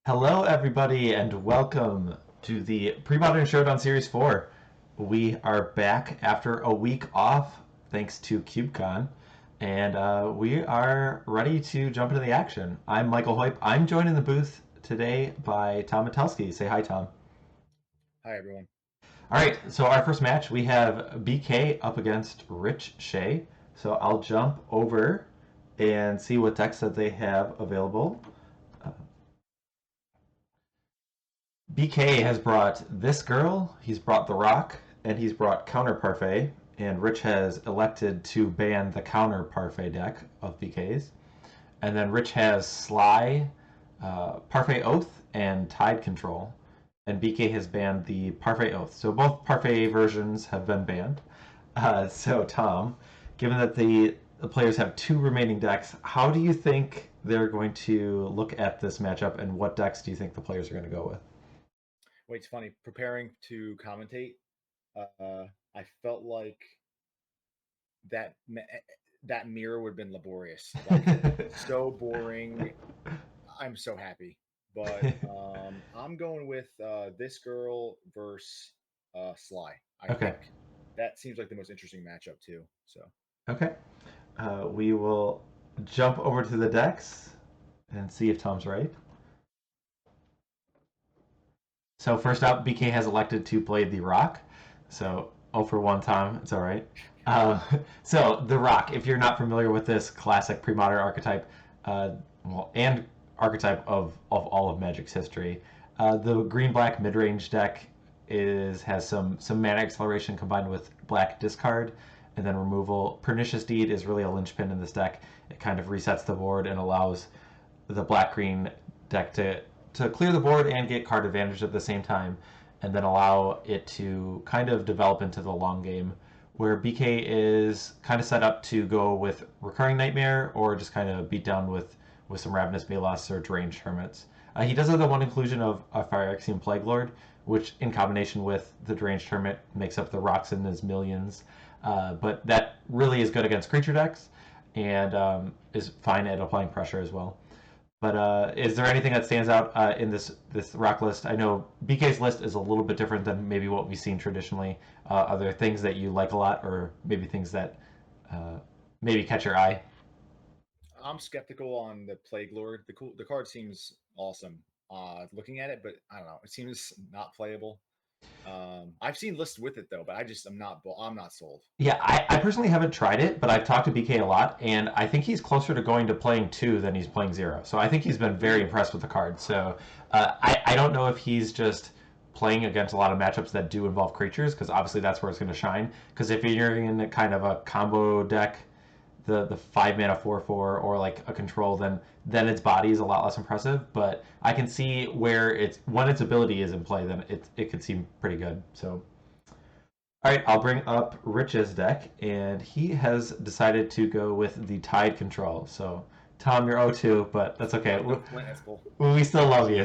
Hello, everybody, and welcome to the Premodern Showdown Series 4. We are back after a week off, thanks to CubeCon, and we are ready to jump into the action. I'm Michael Hoyp. I'm joined in the booth today by Tom Metelsky. Say hi, Tom. Hi, everyone. All right, so our first match, we have BK up against Rich Shay. So I'll jump over and see what decks that they have available. BK has brought this girl, he's brought the Rock, and he's brought Counter Parfait. And Rich has elected to ban the Counter Parfait deck of BK's. And then Rich has Sly, Parfait Oath, and Tide Control. And BK has banned the Parfait Oath. So both Parfait versions have been banned. So, Tom, given that the players have two remaining decks, how do you think they're going to look at this matchup, and what decks do you think the players are going to go with? Wait, it's funny. Preparing to commentate, I felt like that that mirror would have been laborious. Like so boring. I'm so happy, but I'm going with this girl versus Sly. I Okay. think that seems like the most interesting matchup too. So Okay. We will jump over to the decks and see if Tom's right. So first up, BK has elected to play the Rock. So 0 for 1, Tom. It's all right. So the Rock, if you're not familiar with this classic pre-modern archetype, and archetype of all of Magic's history, the green-black mid-range deck has some mana acceleration combined with black discard and then removal. Pernicious Deed is really a linchpin in this deck. It kind of resets the board and allows the black green deck to clear the board and get card advantage at the same time, and then allow it to kind of develop into the long game, where BK is kind of set up to go with Recurring Nightmare or just kind of beat down with some Ravenous Velos or Deranged Hermits. He does have the one inclusion of a Phyrexian Plague Lord, which in combination with the Deranged Hermit makes up the rocks in his millions. But that really is good against creature decks and is fine at applying pressure as well. But is there anything that stands out in this rock list? I know BK's list is a little bit different than maybe what we've seen traditionally. Are there things that you like a lot, or maybe things that uh, maybe catch your eye? I'm skeptical on the Plague Lord. The card seems awesome. Looking at it, but I don't know. It seems not playable. I've seen lists with it though, but I'm not sold. Yeah, I personally haven't tried it, but I've talked to BK a lot, and I think he's closer to going to playing 2 than he's playing 0. So I think he's been very Really? impressed with the card. So I don't know if he's just playing against a lot of matchups that do involve creatures, because obviously that's where it's going to shine. Because if you're in a kind of a combo deck, the 5 mana 4/4 or like a control, then its body is a lot less impressive. But I can see where it's when its ability is in play, then it could seem pretty good. So all right, I'll bring up Rich's deck, and he has decided to go with the Tide Control. So, Tom, you're 0-2, but that's okay. No Flint, that's cool. We still love you.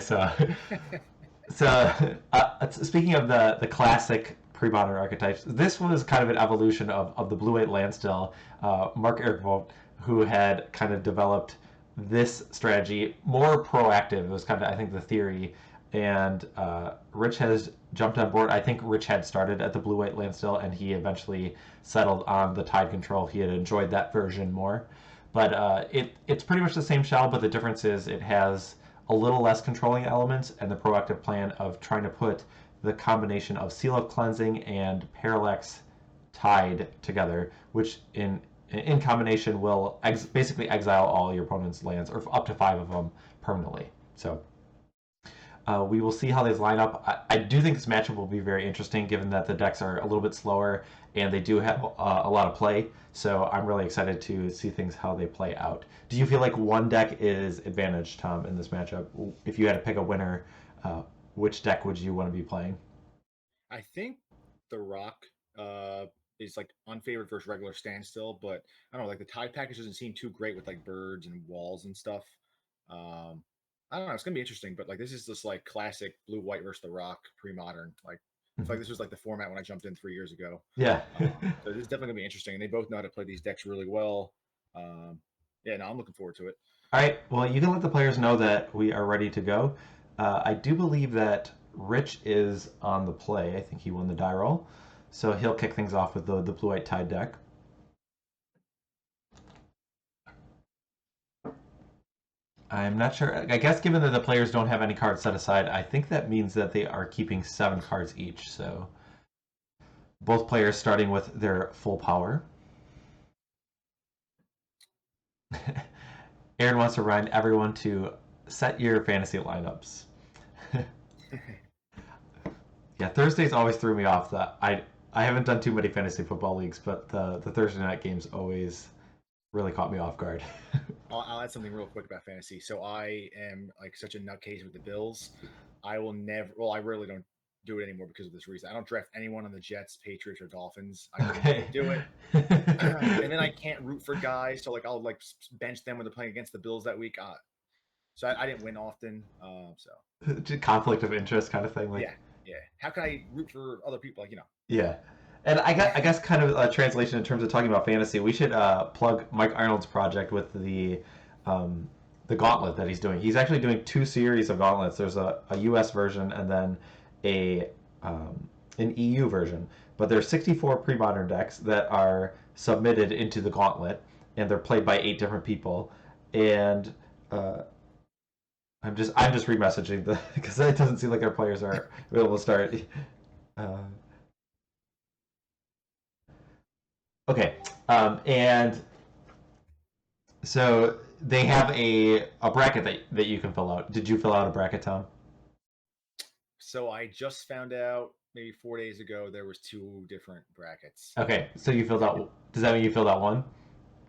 Speaking of the classic pre-modern archetypes, this was kind of an evolution of the blue-white land still. Mark Erkvold, who had kind of developed this strategy more proactive. It was kind of, I think, the theory, and Rich has jumped on board. I think Rich had started at the blue white land still, and he eventually settled on the tide control. He had enjoyed that version more, but it's pretty much the same shell. But the difference is it has a little less controlling elements, and the proactive plan of trying to put the combination of Seal of Cleansing and Parallax Tide together, which in combination will basically exile all your opponent's lands, or up to 5 of them permanently. So we will see how these line up. I do think this matchup will be very interesting, given that the decks are a little bit slower and they do have a lot of play. So I'm really excited to see things how they play out. Do you feel like one deck is advantage, Tom, in this matchup? If you had to pick a winner, which deck would you want to be playing? I think the Rock is like unfavored versus regular standstill, but I don't know, like the tide package doesn't seem too great with like birds and walls and stuff. I don't know, it's gonna be interesting, but like this is just like classic blue white versus the Rock pre-modern. Like I feel like this was like the format when I jumped in 3 years ago. Yeah. So this is definitely gonna be interesting, and they both know how to play these decks really well. Yeah, no, I'm looking forward to it. All right. Well, you can let the players know that we are ready to go. I do believe that Rich is on the play. I think he won the die roll. So he'll kick things off with the blue-white tide deck. I'm not sure. I guess given that the players don't have any cards set aside, I think that means that they are keeping 7 cards each. So both players starting with their full power. Aaron wants to remind everyone to set your fantasy lineups. Yeah, Thursdays always threw me off. That I haven't done too many fantasy football leagues, but the Thursday night games always really caught me off guard. I'll add something real quick about fantasy. So I am like such a nutcase with the Bills. I will never. Well, I really don't do it anymore because of this reason. I don't draft anyone on the Jets, Patriots, or Dolphins. I will Okay. never do it. And then I can't root for guys, so like I'll like bench them when they're playing against the Bills that week. So I didn't win often. So Conflict of interest kind of thing. Like, yeah. How can I root for other people? Like yeah. And I guess kind of a translation in terms of talking about fantasy, we should plug Mike Arnold's project with the gauntlet that he's doing. He's actually doing 2 series of gauntlets. There's a US version and then a an EU version. But there's 64 pre-modern decks that are submitted into the gauntlet, and they're played by 8 different people. And I'm just remessaging the because it doesn't seem like our players are able to start. Uh, okay, and so they have a bracket that you can fill out. Did you fill out a bracket, Tom? So I just found out maybe 4 days ago there was 2 different brackets. Okay, so you filled out. Does that mean you filled out one?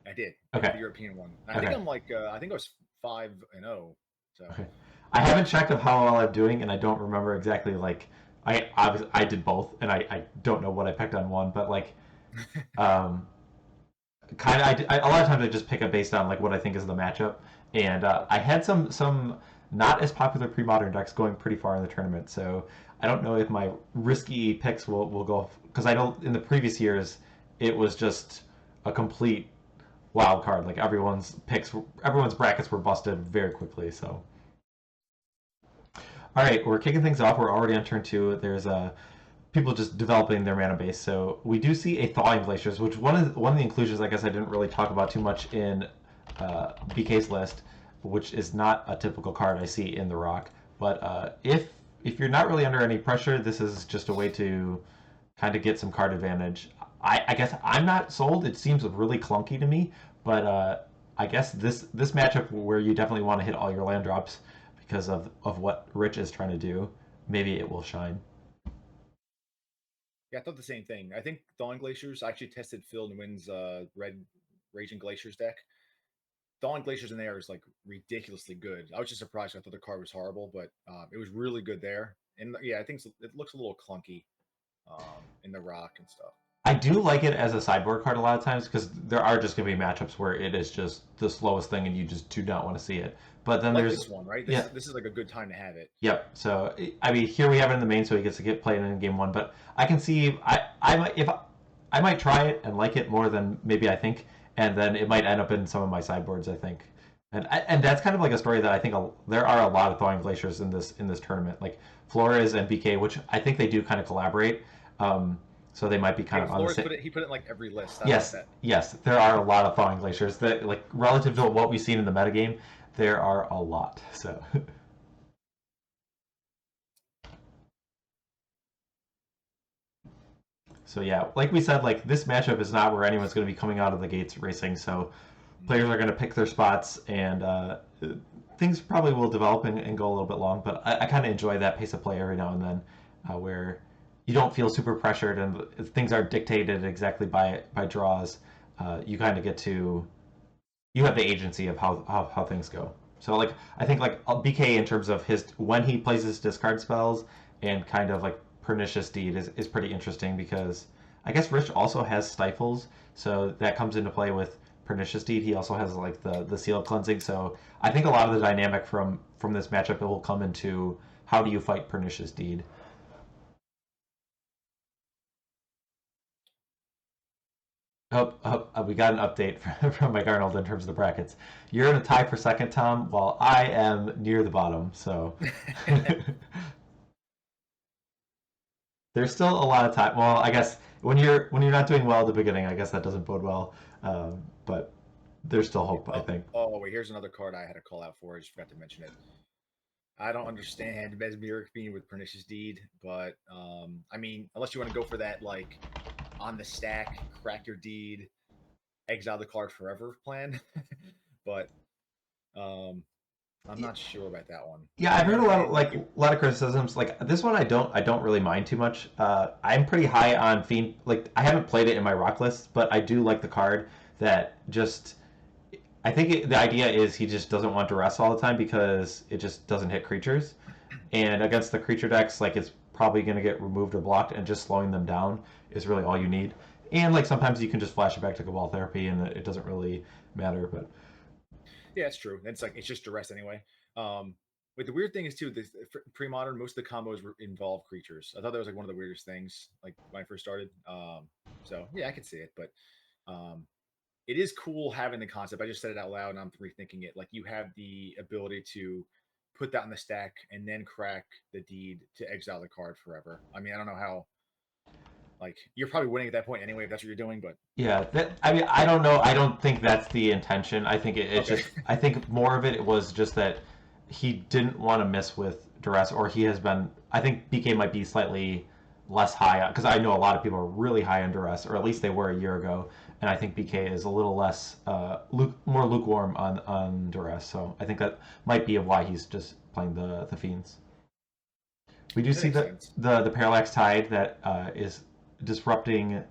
I did. Okay. The European one. I Okay. think I'm like I think I was 5-0. So Okay. I haven't checked of how well I'm doing, and I don't remember exactly. Like, I did both, and I don't know what I picked on one, but like, um, kind of a lot of times I just pick it based on like what I think is the matchup, and I had some not as popular pre-modern decks going pretty far in the tournament, so I don't know if my risky picks will go because I know in the previous years it was just a complete wild card. Like everyone's brackets were busted very quickly. So, all right, we're kicking things off. We're already on turn 2. There's people just developing their mana base. So we do see a thawing glaciers, which one of the inclusions I guess I didn't really talk about too much in BK's list, which is not a typical card I see in the Rock. But if you're not really under any pressure, this is just a way to kind of get some card advantage. I guess I'm not sold. It seems really clunky to me, but I guess this matchup where you definitely want to hit all your land drops because of what Rich is trying to do, maybe it will shine. yeah, I thought the same thing. I think Thawing Glaciers. I actually tested Phil and Wynn's Red Raging Glaciers deck. Thawing Glaciers in there is like ridiculously good. I was just surprised. I thought the card was horrible, but it was really good there. And yeah, I think it looks a little clunky in the Rock and stuff. I do like it as a sideboard card a lot of times because there are just going to be matchups where it is just the slowest thing and you just do not want to see it. But then Like there's this one, right? This is like a good time to have it. Yep. So I mean, here we have it in the main, so he gets to get played in game 1. But I can see I might if I might try it and like it more than maybe I think, and then it might end up in some of my sideboards. I think, and that's kind of like a story that I think there are a lot of thawing glaciers in this tournament, like Flores and BK, which I think they do kind of collaborate. So they might be kind of on the same. He put it in like every list. Yes, yes, there are a lot of thawing glaciers that, like, relative to what we've seen in the metagame, there are a lot. So. So yeah, like we said, like this matchup is not where anyone's going to be coming out of the gates racing. So players are going to pick their spots, and things probably will develop and go a little bit long. But I kind of enjoy that pace of play every now and then, where you don't feel super pressured and things aren't dictated exactly by draws. You kind of get to you have the agency of how things go. So like I think like BK in terms of his when he plays his discard spells and kind of like Pernicious Deed is pretty interesting because I guess Rich also has Stifles, so that comes into play with Pernicious Deed. He also has like the Seal Cleansing, so I think a lot of the dynamic from this matchup it will come into how do you fight Pernicious Deed. We got an update from Mike Arnold in terms of the brackets. You're in a tie for second, Tom, while I am near the bottom. So there's still a lot of time. Well, I guess when you're not doing well at the beginning, I guess that doesn't bode well. But there's still hope, I Oh, think. oh, wait, here's another card I had to call out for. I just forgot to mention it. I don't understand Mesmeric being with Pernicious Deed, but I mean, unless you want to go for that like on the stack, crack your deed, exile the card forever plan. But um, I'm not sure about that one. Yeah, On I've the heard a other lot of hand, like a lot of criticisms. Like this one, I don't really mind too much. I'm pretty high on Fiend. Like I haven't played it in my rock list, but I do like the card that just. I think the idea is he just doesn't want to rest all the time because it just doesn't hit creatures, and against the creature decks, like it's probably going to get removed or blocked, and just slowing them down is really all you need. And like sometimes you can just flash it back to Cabal Therapy, and it doesn't really matter. But yeah, it's true. It's like it's just duress anyway. But the weird thing is too, this pre-modern, most of the combos involve creatures. I thought that was like one of the weirdest things, like when I first started. So yeah, I can see it, but um, it is cool having the concept. I just said it out loud and I'm rethinking it. Like you have the ability to put that on the stack and then crack the deed to exile the card forever. I mean, I don't know how. Like you're probably winning at that point anyway if that's what you're doing, but yeah, I mean, I don't know. I don't think that's the intention. I think it's okay. just. I think more of it was just that he didn't want to miss with duress, or he has been. I think BK might be slightly less high because I know a lot of people are really high on duress, or at least they were a year ago, and I think BK is a little less, more lukewarm on duress. So I think that might be why he's just playing the fiends. We do That see makes the sense. the Parallax Tide that is disrupting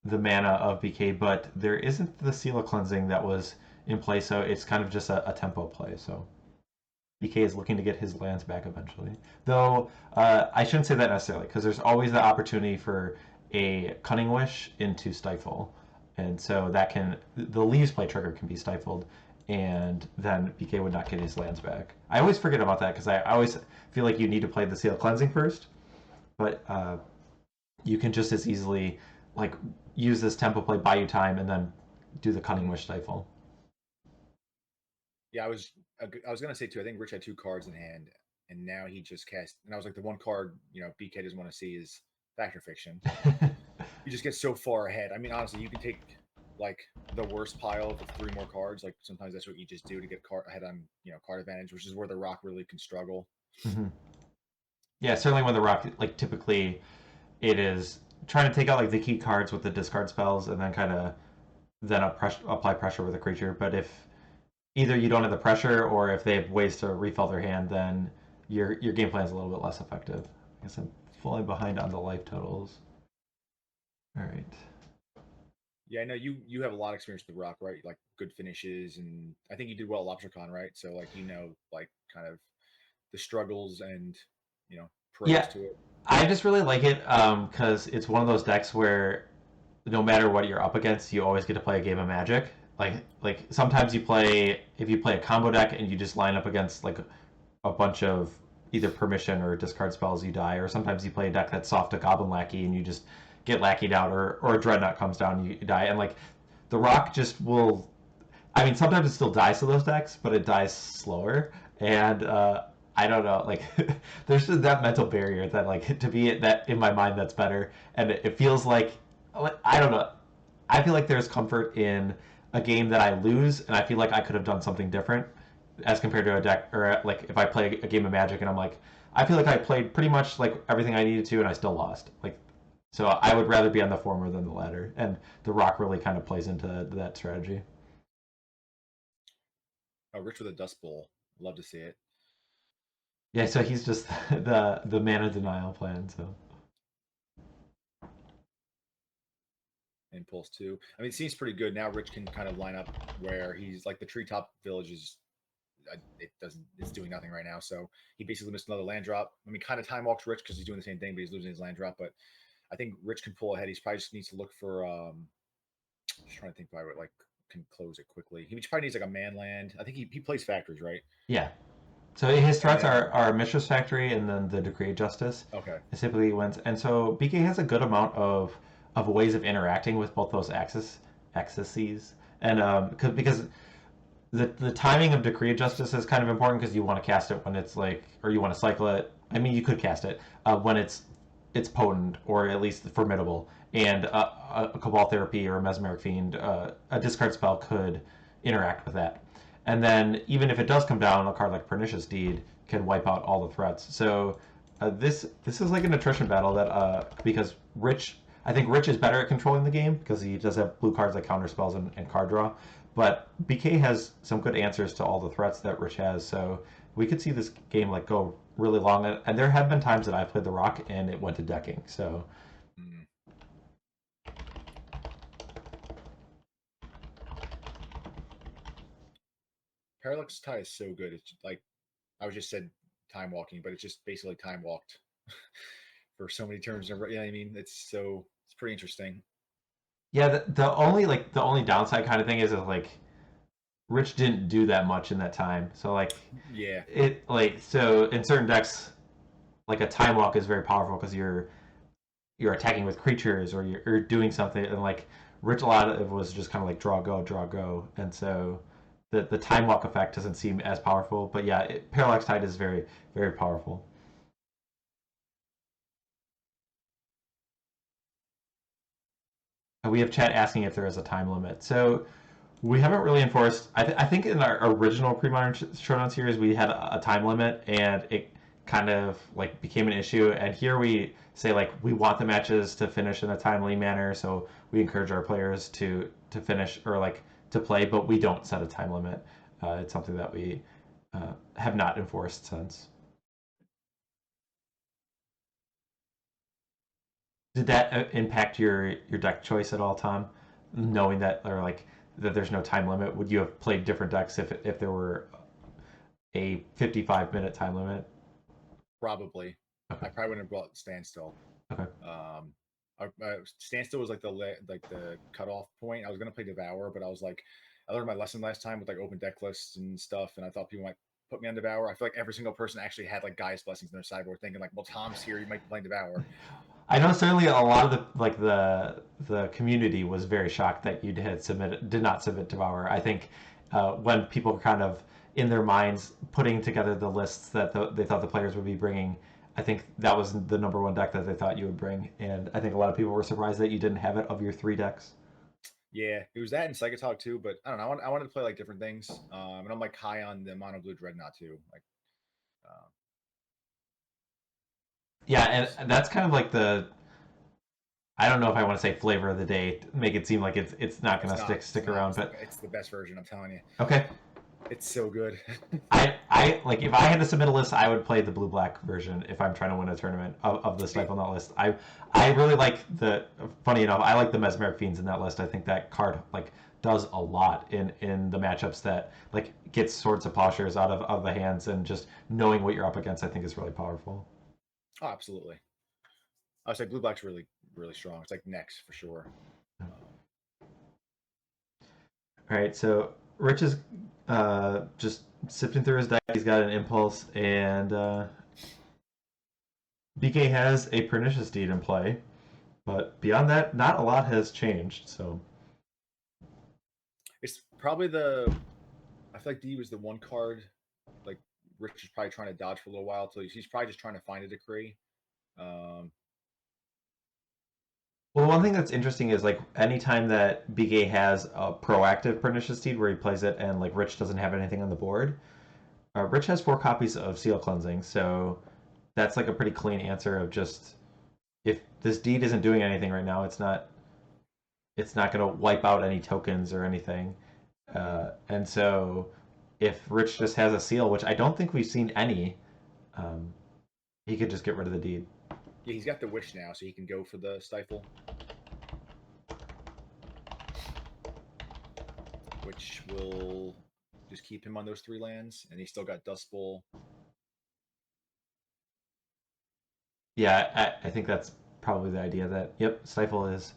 the mana of BK, but there isn't the Seal of Cleansing that was in play, so it's kind of just a tempo play. So BK is looking to get his lands back eventually. Though I shouldn't say that necessarily, because there's always the opportunity for a Cunning Wish into Stifle, and so that can the Leaves play trigger can be stifled, and then BK would not get his lands back. I always forget about that because I always feel like you need to play the Seal of Cleansing first, but you can just as easily like use this tempo play, buy you time, and then do the Cunning Mm-hmm. Wish Stifle. Yeah, I was gonna say too. I think Rich had two cards in hand, and now he just cast. And I was like, the one card BK doesn't want to see is Factor Fiction. You just get so far ahead. I mean, honestly, you can take like the worst pile of three more cards. Like sometimes that's what you just do to get card ahead on card advantage, which is where the Rock really can struggle. Mm-hmm. Yeah, certainly when the rock like typically it is trying to take out like the key cards with the discard spells and then kind of then apply pressure with a creature. But if either you don't have the pressure or if they have ways to refill their hand, then your game plan is a little bit less effective. I guess I'm falling behind on the life totals. All right. Yeah, I know you have a lot of experience with the Rock, right? Like good finishes, and I think you did well at LobsterCon, right? So like like kind of the struggles and pros Yeah, to it. I just really like it because it's one of those decks where no matter what you're up against, you always get to play a game of Magic. Like sometimes you play if you play a combo deck and you just line up against like a bunch of either permission or discard spells, you die. Or sometimes you play a deck that's soft a Goblin Lackey and you just get lackeyed out, or a Dreadnought comes down and you die. And like the Rock just will. I mean, sometimes it still dies to those decks, but it dies slower. And I don't know, like there's just that mental barrier that like to be that in my mind that's better, and it feels like I don't know. I feel like there's comfort in a game that I lose, and I feel like I could have done something different as compared to a deck or like if I play a game of Magic and I'm like I feel like I played pretty much like everything I needed to and I still lost. Like so I would rather be on the former than the latter, and the Rock really kind of plays into that strategy. Oh, Rich with a Dust Bowl. Love to see it. Yeah, so he's just the mana denial plan. So Impulse too. I mean, it seems pretty good now. Rich can kind of line up where he's like the treetop village is. It doesn't. It's doing nothing right now. So he basically missed another land drop. I mean, kind of time walks Rich because he's doing the same thing, but he's losing his land drop. But I think Rich can pull ahead. He probably just needs to look for. Just trying to think by what like can close it quickly. He probably needs like a man land. I think he plays factories, right? yeah, so his And threats then are Mistress Factory and then the Decree of Justice. okay, It typically wins, and so BK has a good amount of of ways of interacting with both those axes, and because the timing of Decree of Justice is kind of important because you want to cast it when it's like, or you want to cycle it. I mean, you could cast it when it's potent or at least formidable, and a Cabal Therapy or a Mesmeric Fiend, a discard spell could interact with that. And then even if it does come down, a card like Pernicious Deed can wipe out all the threats. So this is like an attrition battle that because I think Rich is better at controlling the game because he does have blue cards like counter spells and card draw. But BK has some good answers to all the threats that Rich has, so we could see this game like go really long. And there have been times that I played the Rock and it went to decking. So Parallax Tie is so good. It's like I was just said time walking, but it's just basically time walked for so many turns. Yeah, I mean, it's pretty interesting. yeah, the only downside kind of thing is like Rich didn't do that much in that time. So like Yeah, so in certain decks, like a time walk is very powerful because you're attacking with creatures or you're doing something, and like Rich a lot of it was just kind of like draw go, and so the time walk effect doesn't seem as powerful. But yeah, Parallax Tide is very very powerful. We have chat asking if there is a time limit. So we haven't really enforced. I think in our original Premodern Showdown series we had a time limit, and it kind of like became an issue. And here we say like we want the matches to finish in a timely manner, so we encourage our players to finish or like to play, but we don't set a time limit. It's something that we have not enforced since. Did that impact your deck choice at all, Tom? Knowing that or like that there's no time limit, would you have played different decks if there were a 55-minute time limit? probably. Okay. I probably wouldn't have brought Standstill. Okay. Standstill was like the cutoff point. I was gonna play Devour, but I was like, I learned my lesson last time with like open deck lists and stuff, and I thought people might put me on Devour. I feel like every single person actually had like Gaia's Blessings in their sideboard, thinking like, well, Tom's here, you might be playing Devour. I know certainly a lot of the community was very shocked that you did not submit Devour. I think when people were kind of in their minds putting together the lists that they thought the players would be bringing, I think that was the number one deck that they thought you would bring, and I think a lot of people were surprised that you didn't have it of your three decks. Yeah, it was that and Psychotog too, but I don't know. I wanted to play like different things, and I'm like high on the Mono Blue Dreadnought too. Like, uh, Yeah, and that's kind of like the I don't know if I want to say flavor of the day, make it seem like it's not it's going to not. stick around, but It's the best version. I'm telling you, okay. it's so good. I like if I had to submit a list, I would play the blue black version if I'm trying to win a tournament of the Stifle Nut list. I really like funny enough, I like the Mesmeric Fiends in that list. I think that card like does a lot in the matchups that like gets Swords of Plowshares out of the hands, and just knowing what you're up against I think is really powerful. Oh, absolutely. I was like, Blue Black's really strong. It's like next for sure. All right, so Rich is just sifting through his deck. He's got an Impulse, and BK has a Pernicious Deed in play, but beyond that, not a lot has changed. So It's probably I feel like D was the one card like Rich is probably trying to dodge for a little while. So he's probably just trying to find a decree. Um, well, one thing that's interesting is like anytime that BK has a proactive Pernicious Deed where he plays it and like Rich doesn't have anything on the board, Rich has 4 copies of Seal Cleansing, so that's like a pretty clean answer of just if this deed isn't doing anything right now, it's not going to wipe out any tokens or anything. And so if Rich just has a seal, which I don't think we've seen any, um, he could just get rid of the deed. yeah, he's got the wish now, so he can go for the stifle, which will just keep him on those 3 lands, and he's still got Dust Bowl. Yeah, I think that's probably the idea that, yep, Stifle is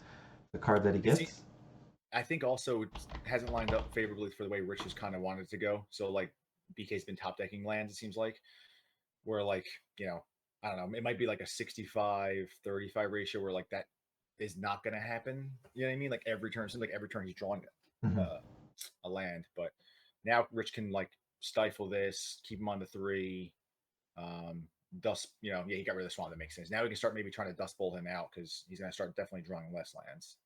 the card that he gets. I think also it hasn't lined up favorably for the way Rich has kind of wanted to go. So like BK's been top decking lands, it seems like, where like, I don't know, it might be like a 65-35 ratio where like that is not going to happen. You know what I mean? Like every turn, seems like every turn he's drawing Mhm. a land. But now Rich can like stifle this, keep him on the 3. Dust, yeah, he got rid of the Swamp. That makes sense. Now we can start maybe trying to Dust Bowl him out because he's going to start definitely drawing less lands.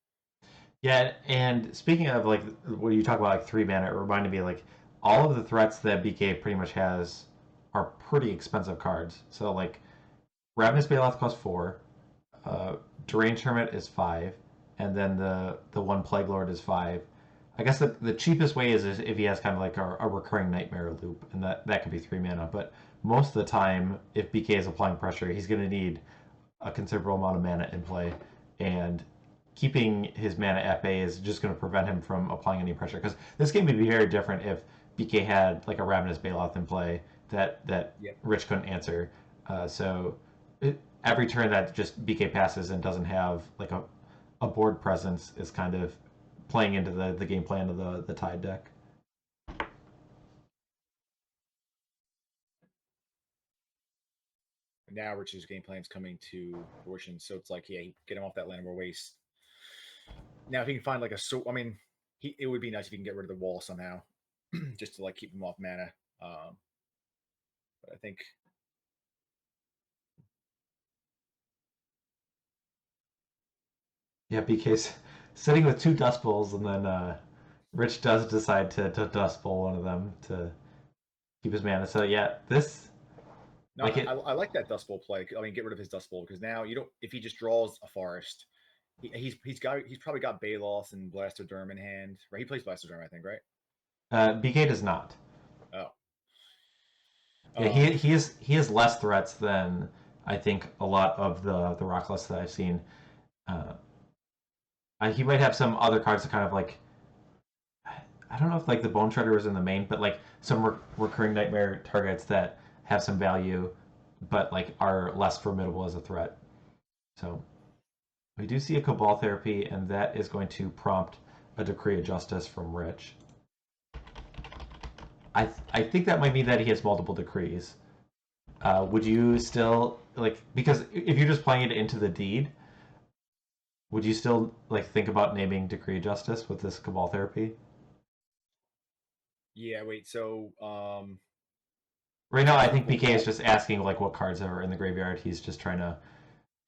Yeah, and speaking of like when you talk about like 3 mana, it reminded me like all of the threats that BK pretty much has are pretty expensive cards. So like Ravenous Baloth costs 4, uh, Deranged Hermit is 5, and then the one Plague Lord is 5. I guess the cheapest way is if he has kind of like a recurring Nightmare loop, and that could be 3 mana. But most of the time, if BK is applying pressure, he's going to need a considerable amount of mana in play, and keeping his mana at bay is just going to prevent him from applying any pressure. Because this game would be very different if BK had like a Ravenous Baloth in play that Yep. Rich couldn't answer. Every turn that just BK passes and doesn't have like a board presence is kind of playing into the game plan of the Tide deck. Now Rich's game plan's coming to fruition, so it's like, yeah, get him off that land of waste. Now if he can find like I mean, it would be nice if he can get rid of the wall somehow, just to like keep him off mana. But I think Yeah, BK's sitting with 2 Dust Bowls, and then Rich does decide to Dust Bowl one of them to keep his mana. So yeah, this no, like it. I like that Dust Bowl play. I mean, get rid of his Dust Bowl because now you don't. If he just draws a forest, he's probably got Baloth and Blastoderm in hand. Right, he plays Blastoderm, I think, right? BK does not. Oh, Yeah, um, he has less threats than I think a lot of the rock lists that I've seen. Uh, he might have some other cards that kind of like I don't know if like the Bone Shredder was in the main, but like some recurring nightmare targets that have some value, but like are less formidable as a threat. So we do see a Cabal Therapy, and that is going to prompt a Decree of Justice from Rich. I think that might mean that he has multiple decrees. Would you still like because if you're just playing it into the deed, would you still like think about naming Decree of Justice with this Cabal Therapy? yeah. Wait, so Right now, so I for think BK is Cabal, just asking like what cards are in the graveyard. He's just trying to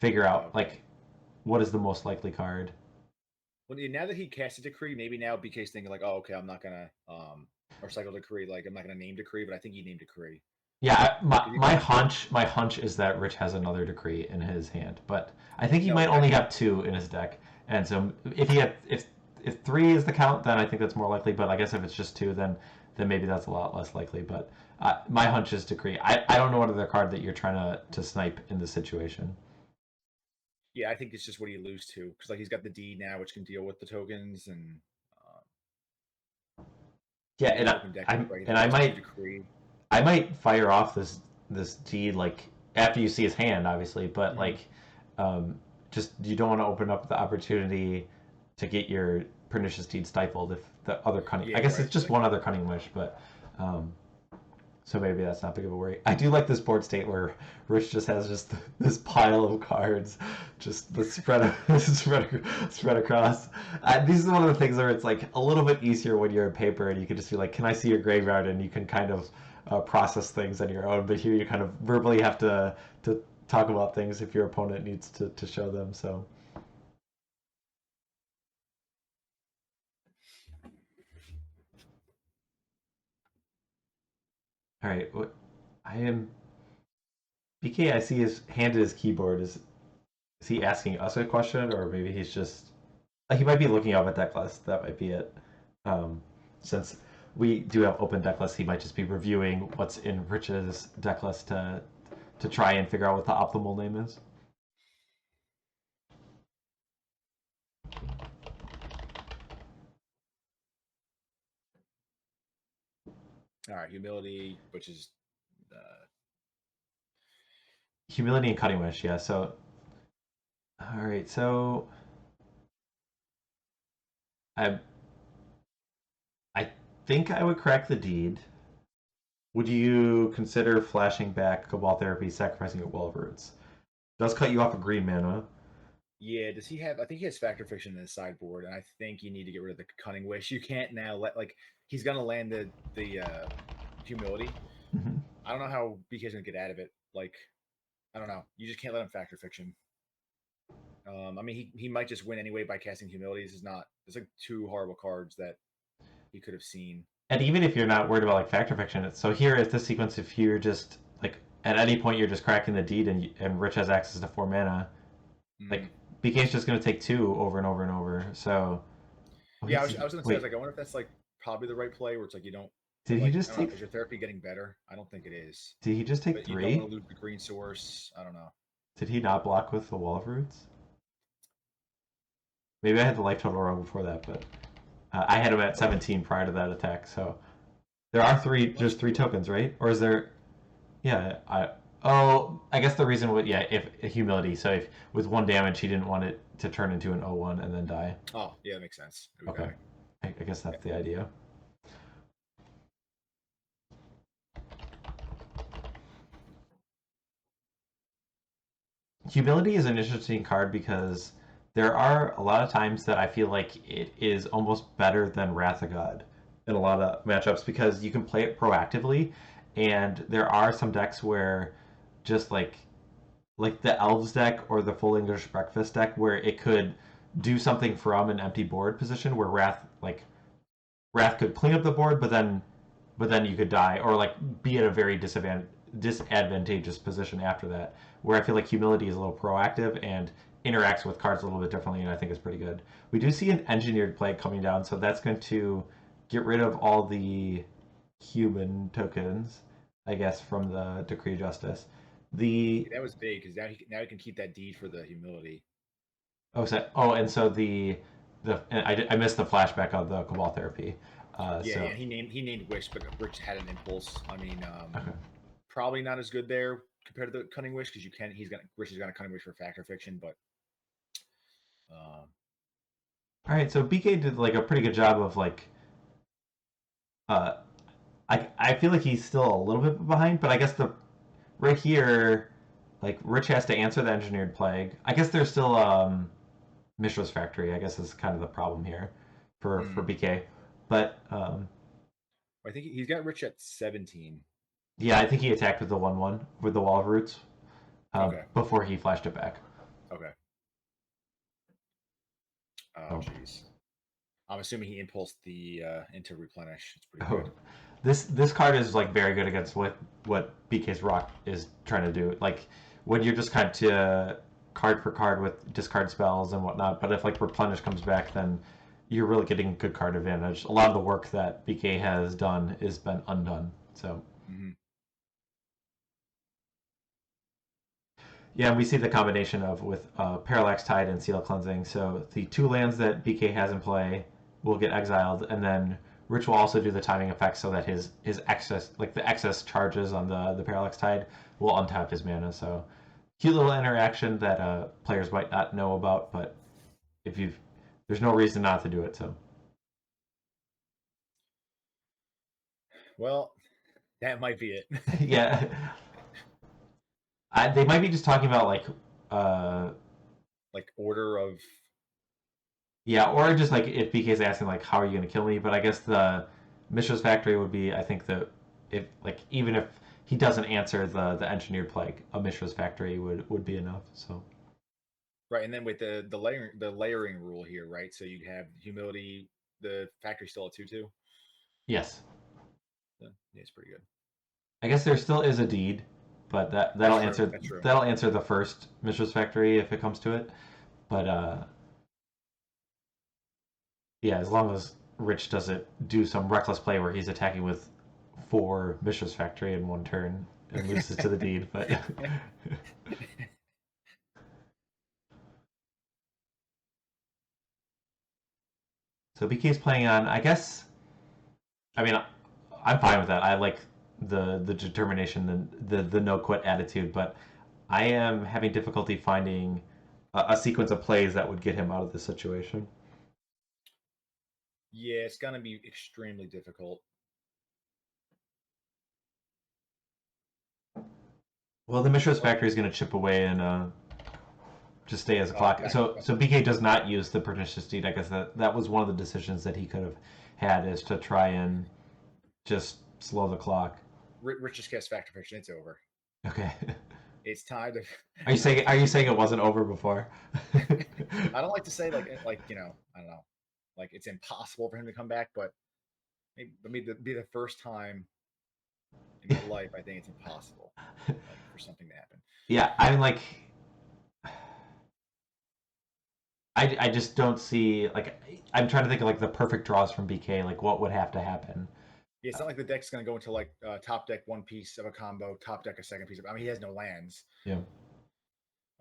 figure out okay. like what is the most likely card. Well, now that he cast a decree, maybe now BK's thinking like, oh, okay, I'm not gonna or cycle decree. Like, I'm not gonna name decree, but I think he named decree. Yeah, He, my hunch is that Rich has another decree in his hand, but I think he no, might I only have 2 in his deck. And so if 3 is the count, then I think that's more likely. But I guess if it's just 2, then maybe that's a lot less likely. But my hunch is decree. I don't know what other card that you're trying to snipe in this situation. yeah, I think it's just what he lose to because like he's got the D now, which can deal with the tokens, and Yeah, he has open deck, right? He and has two decree. I might fire off this deed like after you see his hand, obviously, but Mm-hmm. like just you don't want to open up the opportunity to get your pernicious deed stifled if the other cunning. I Yeah, guess right. it's just Like, one other cunning wish, but um, so maybe that's not big of a worry. I do like this board state where Rich just has just this pile of cards, just the spread across. These are one of the things where it's like a little bit easier when you're in paper and you can just be like, "Can I see your graveyard?" and you can kind of process things on your own. But here you kind of verbally have to talk about things if your opponent needs to show them. So, all right, I am BK. I see his handed his keyboard. Is he asking us a question, or maybe he's just he might be looking up at deck list. That might be it. Um, since we do have open deck lists, he might just be reviewing what's in Rich's deck list to try and figure out what the optimal name is. all right, humility, which is Humility and Cutting Wish, yeah. So, all right. So, I I think I would crack the deed. Would you consider flashing back Cabal Therapy, sacrificing your Well of Roots? Does cut you off a green mana. Yeah, does he have? I think he has Factor Fiction in his sideboard, and I think you need to get rid of the Cunning Wish. You can't now let he's gonna land the Humility. Mm-hmm. I don't know how BK's gonna get out of it. Like, I don't know. You just can't let him Factor Fiction. I mean, he might just win anyway by casting Humility. This is not. There's like two horrible cards that he could have seen. And even if you're not worried about like factor fiction, so here is the sequence. If you're just like at any point you're just cracking the deed and Rich has access to 4 mana, like BK's just going to take 2 over and over and over. So yeah, I was gonna say, I was like, I wonder if that's like probably the right play, where it's like you don't. Did Like, he just I don't know, take? is your therapy getting better? I don't think it is. Did he just take But you don't want 3? to lose the green source. I don't know. Did he not block with the Wall of Roots? Maybe I had the life total wrong before that, but I had him at 17 prior to that attack. So there are just 3 tokens, right? Or is there? Yeah, I guess the reason would, yeah, if humility. So if with 1 damage he didn't want it to turn into an 0/1 and then die. Oh, yeah, that makes sense. Okay, I guess that's the idea. Humility is an interesting card because there are a lot of times that I feel like it is almost better than Wrath of God in a lot of matchups because you can play it proactively, and there are some decks where just like the Elves deck or the Full English Breakfast deck where it could do something from an empty board position where Wrath could clean up the board, but then you could die or like be at a very disadvantageous position after that. Where I feel like Humility is a little proactive and interacts with cards a little bit differently, and I think is pretty good. We do see an Engineered Plague coming down, so that's going to get rid of all the human tokens, I guess, from the Decree of Justice. That was big because now he can keep that deed for the Humility. And so I missed the flashback of the Cabal Therapy. Yeah, he named Wish, but Rich had an impulse. I mean, Okay. probably not as good there compared to the Cunning Wish because Rich has got a Cunning Wish for Factor Fiction, but All right, so BK did like a pretty good job of like uh I feel like he's still a little bit behind, but I guess the right here, like Rich has to answer the Engineered Plague. I guess there's still Mishra's Factory, I guess is kind of the problem here for BK. But I think he's got Rich at 17. yeah, I think he attacked with the 1/1 with the Wall of Roots Okay. before he flashed it back. Okay. Oh, jeez. I'm assuming he impulsed the into Replenish. It's pretty good. This card is like very good against what BK's Rock is trying to do. Like when you're just kind of card for card with discard spells and whatnot. But if like Replenish comes back, then you're really getting good card advantage. A lot of the work that BK has done has been undone. So yeah, we see the combination of with Parallax Tide and Seal Cleansing. So the 2 lands that BK has in play will get exiled, and then Rich will also do the timing effect so that his excess, like the excess charges on the Parallax Tide, will untap his mana. So cute little interaction that players might not know about, but if you've there's no reason not to do it. So well, that might be it. yeah, they might be just talking about like order of. Yeah, or just like if BK's asking like, "How are you going to kill me?" But I guess the Mishra's Factory would be, I think that if like even if he doesn't answer the Engineered Plague, a Mishra's Factory would be enough. So Right, and then with the layering rule here, right? So you have Humility, the Factory still a 2/2. yes, Yeah, it's pretty good. I guess there still is a deed, but that'll answer the first Mishra's Factory if it comes to it. But yeah, as long as Rich doesn't do some reckless play where he's attacking with 4 Mishra's Factory in 1 turn and loses to the deed, but. So BK's playing on, I guess. I mean, I'm fine with that. I like the determination and the no quit attitude, but I am having difficulty finding a sequence of plays that would get him out of this situation. Yeah, it's gonna be extremely difficult. Well, the Mishra's Factory is going to chip away, and just stay as a clock. Back. So BK does not use the pernicious deed. I guess that was one of the decisions that he could have had, is to try and just slow the clock. Rich just cast Factor Fiction. It's over. Okay. It's time to. Are you saying it wasn't over before? I don't like to say like I don't know, like it's impossible for him to come back, but maybe be the first time in my life I think it's impossible, like, for something to happen. Yeah, I mean, like, I just don't see, like, I'm trying to think of like the perfect draws from BK. Like, what would have to happen? Yeah, it's not like the deck's going to go into like top deck one piece of a combo, top deck a second piece of. I mean, he has no lands. Yeah.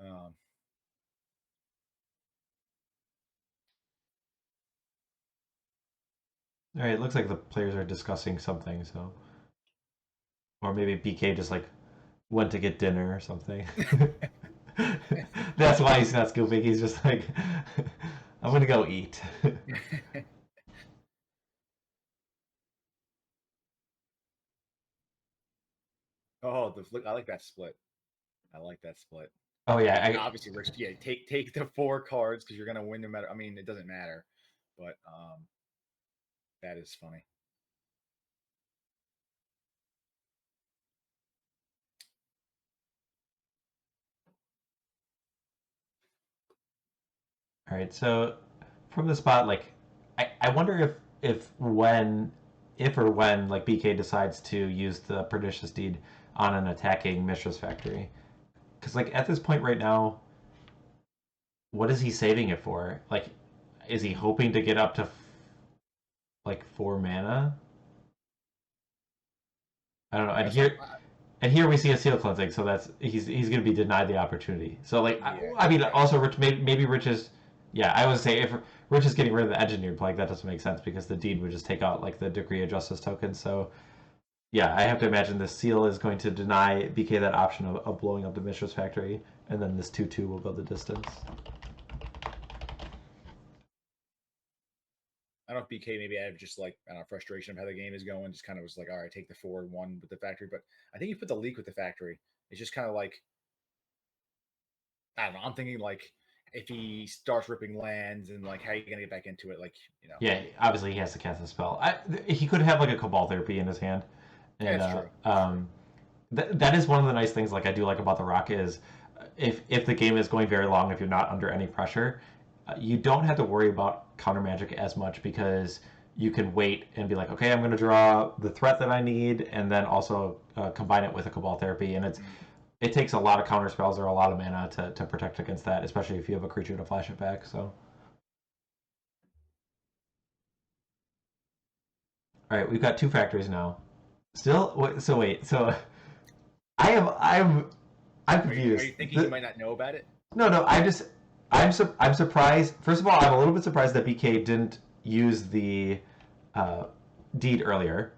Um, All right, it looks like the players are discussing something, so, or maybe BK just like went to get dinner or something. That's why he's not scooping. He's just like, I'm gonna go eat. oh, I like that split. I like that split. Oh yeah, Obviously, Rich. Yeah, take the 4 cards because you're going to win no matter. I mean, it doesn't matter, but that is funny. all right. So from the spot, like, I wonder if or when like BK decides to use the pernicious deed on an attacking Mishra's factory, because like at this point right now, what is he saving it for? Like, is he hoping to get up to like 4 mana? I don't know. And here we see a seal cleansing, so that's he's going to be denied the opportunity. So like, Yeah, I mean, also Rich maybe Rich is, yeah, I would say if Rich is getting rid of the engineered plague, that doesn't make sense because the deed would just take out like the decree of justice token. So yeah, I have to imagine the seal is going to deny BK that option of blowing up the Mishra's factory, and then this 2/2 will go the distance. I don't know if BK maybe I have just like I don't know, frustration of how the game is going, just kind of was like, all right, take the 4-1 with the factory. But I think you put the leak with the factory. It's just kind of like I don't know. I'm thinking like if he starts ripping lands and like how are you gonna get back into it? Like Yeah, obviously he has to cast a spell. He could have like a Cabal Therapy in his hand, yeah, and it's true. that is one of the nice things like I do like about the Rock is if the game is going very long, if you're not under any pressure, you don't have to worry about counter magic as much because you can wait and be like, okay, I'm going to draw the threat that I need, and then also combine it with a Cabal Therapy, and it takes a lot of counter spells or a lot of mana to protect against that, especially if you have a creature to flash it back. So, all right, we've got 2 factories now. Still, so wait, so I am I'm Are confused. you thinking he might not know about it? No. I'm surprised. First of all, I'm a little bit surprised that BK didn't use the uh, deed earlier.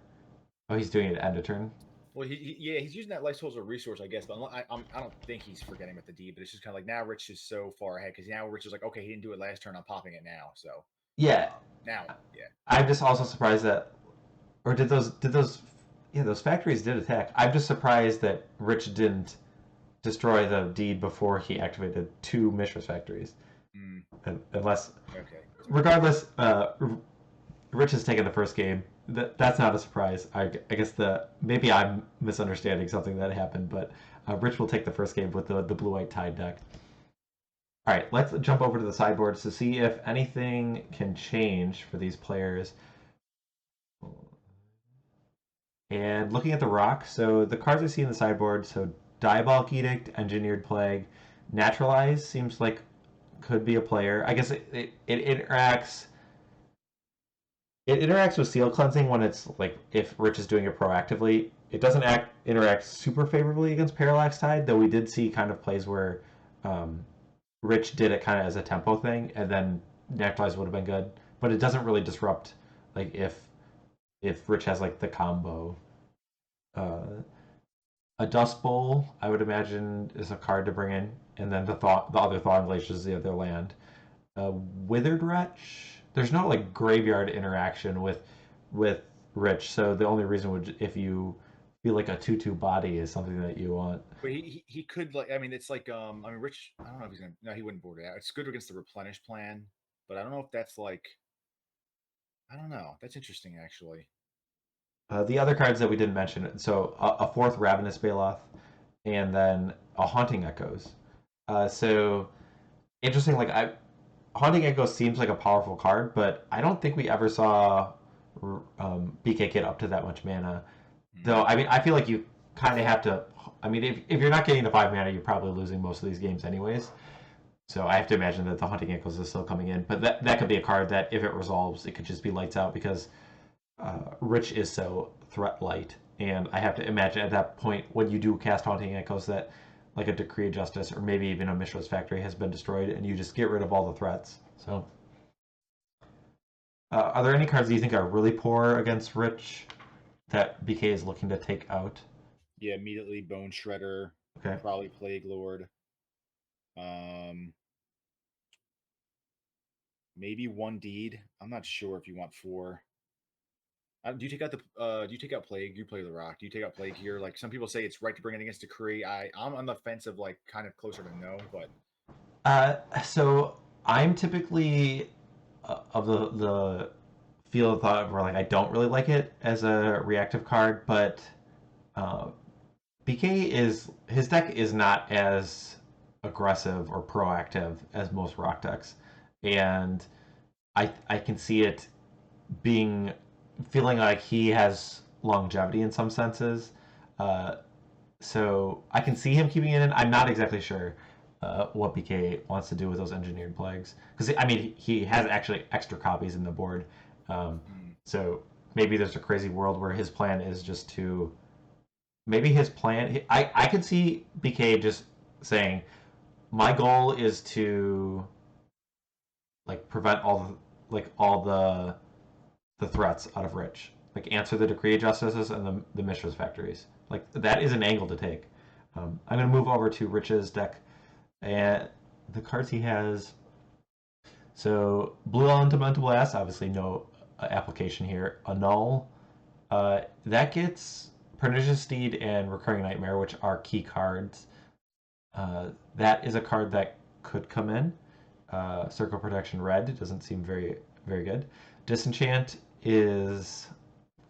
Oh, he's doing it at end of turn. Well, he's using that life soul as a resource, I guess. But I don't think he's forgetting about the D. But it's just kind of like now Rich is so far ahead because now Rich is like, okay, he didn't do it last turn. I'm popping it now. So Yeah. now, yeah. I'm just also surprised that, or yeah, those factories did attack. I'm just surprised that Rich didn't destroy the deed before he activated 2 Mishra's factories. Mm, Unless, okay. regardless, Rich has taken the first game. That's not a surprise. I guess maybe I'm misunderstanding something that happened, but Rich will take the first game with the blue-white tide deck. All right, let's jump over to the sideboards to see if anything can change for these players. And looking at the rock, so the cards I see in the sideboard, so Diabolic Edict, Engineered Plague, Naturalize seems like could be a player. I guess it interacts. It interacts with Seal Cleansing when it's like if Rich is doing it proactively. It doesn't interact super favorably against Parallax Tide, though we did see kind of plays where um, Rich did it kind of as a tempo thing, and then Naturalize would have been good. But it doesn't really disrupt like if Rich has like the combo. Uh, a Dust Bowl, I would imagine, is a card to bring in, and then the other Thawing Glaciers is the other land. Withered Wretch. There's no like graveyard interaction with Rich, so the only reason would if you feel like a 2/2 body is something that you want. But he could like I mean it's like I mean Rich I don't know if he's gonna no he wouldn't board it out. It's good against the replenish plan, but I don't know if that's like I don't know. That's interesting actually. The other cards that we didn't mention, so a fourth Ravenous Baloth, and then a Haunting Echoes. So interesting, like Haunting Echoes seems like a powerful card, but I don't think we ever saw BK get up to that much mana. Hmm. Though, I mean, I feel like you kind of have to. I mean, if you're not getting to 5 mana, you're probably losing most of these games anyways. So I have to imagine that the Hunting Echoes is still coming in. But that could be a card that, if it resolves, it could just be lights out because Rich is so threat light. And I have to imagine at that point, when you do cast Haunting Echoes, that like a Decree of Justice or maybe even a Mishra's Factory has been destroyed, and you just get rid of all the threats. So, are there any cards that you think are really poor against Rich that BK is looking to take out? Yeah, immediately Bone Shredder, Okay. probably Plague Lord. Um Maybe one deed. I'm not sure if you want four. Do you take out the do you take out Plague? You play the Rock. Do you take out Plague here? Like some people say it's right to bring it against Decree. I'm on the fence of like kind of closer to no, but So I'm typically of the feel of thought where like I don't really like it as a reactive card, but uh, BK is his deck is not as aggressive or proactive as most rock decks, and I can see it being feeling like he has longevity in some senses. Uh, so I can see him keeping it in. I'm not exactly sure what BK wants to do with those engineered plagues because I mean he has actually extra copies in the board. Um, mm, so maybe there's a crazy world where his plan is just to maybe his plan. I could see BK just saying my goal is to like prevent all the threats out of Rich. Like answer the Decree of Justices and the Mishra's Factories. Like that is an angle to take. I'm going to move over to Rich's deck and the cards he has. So Blue Elemental Blast, obviously no application here. Annul. That gets Pernicious Steed and Recurring Nightmare, which are key cards. That is a card that could come in. Circle Protection Red doesn't seem very good. Disenchant is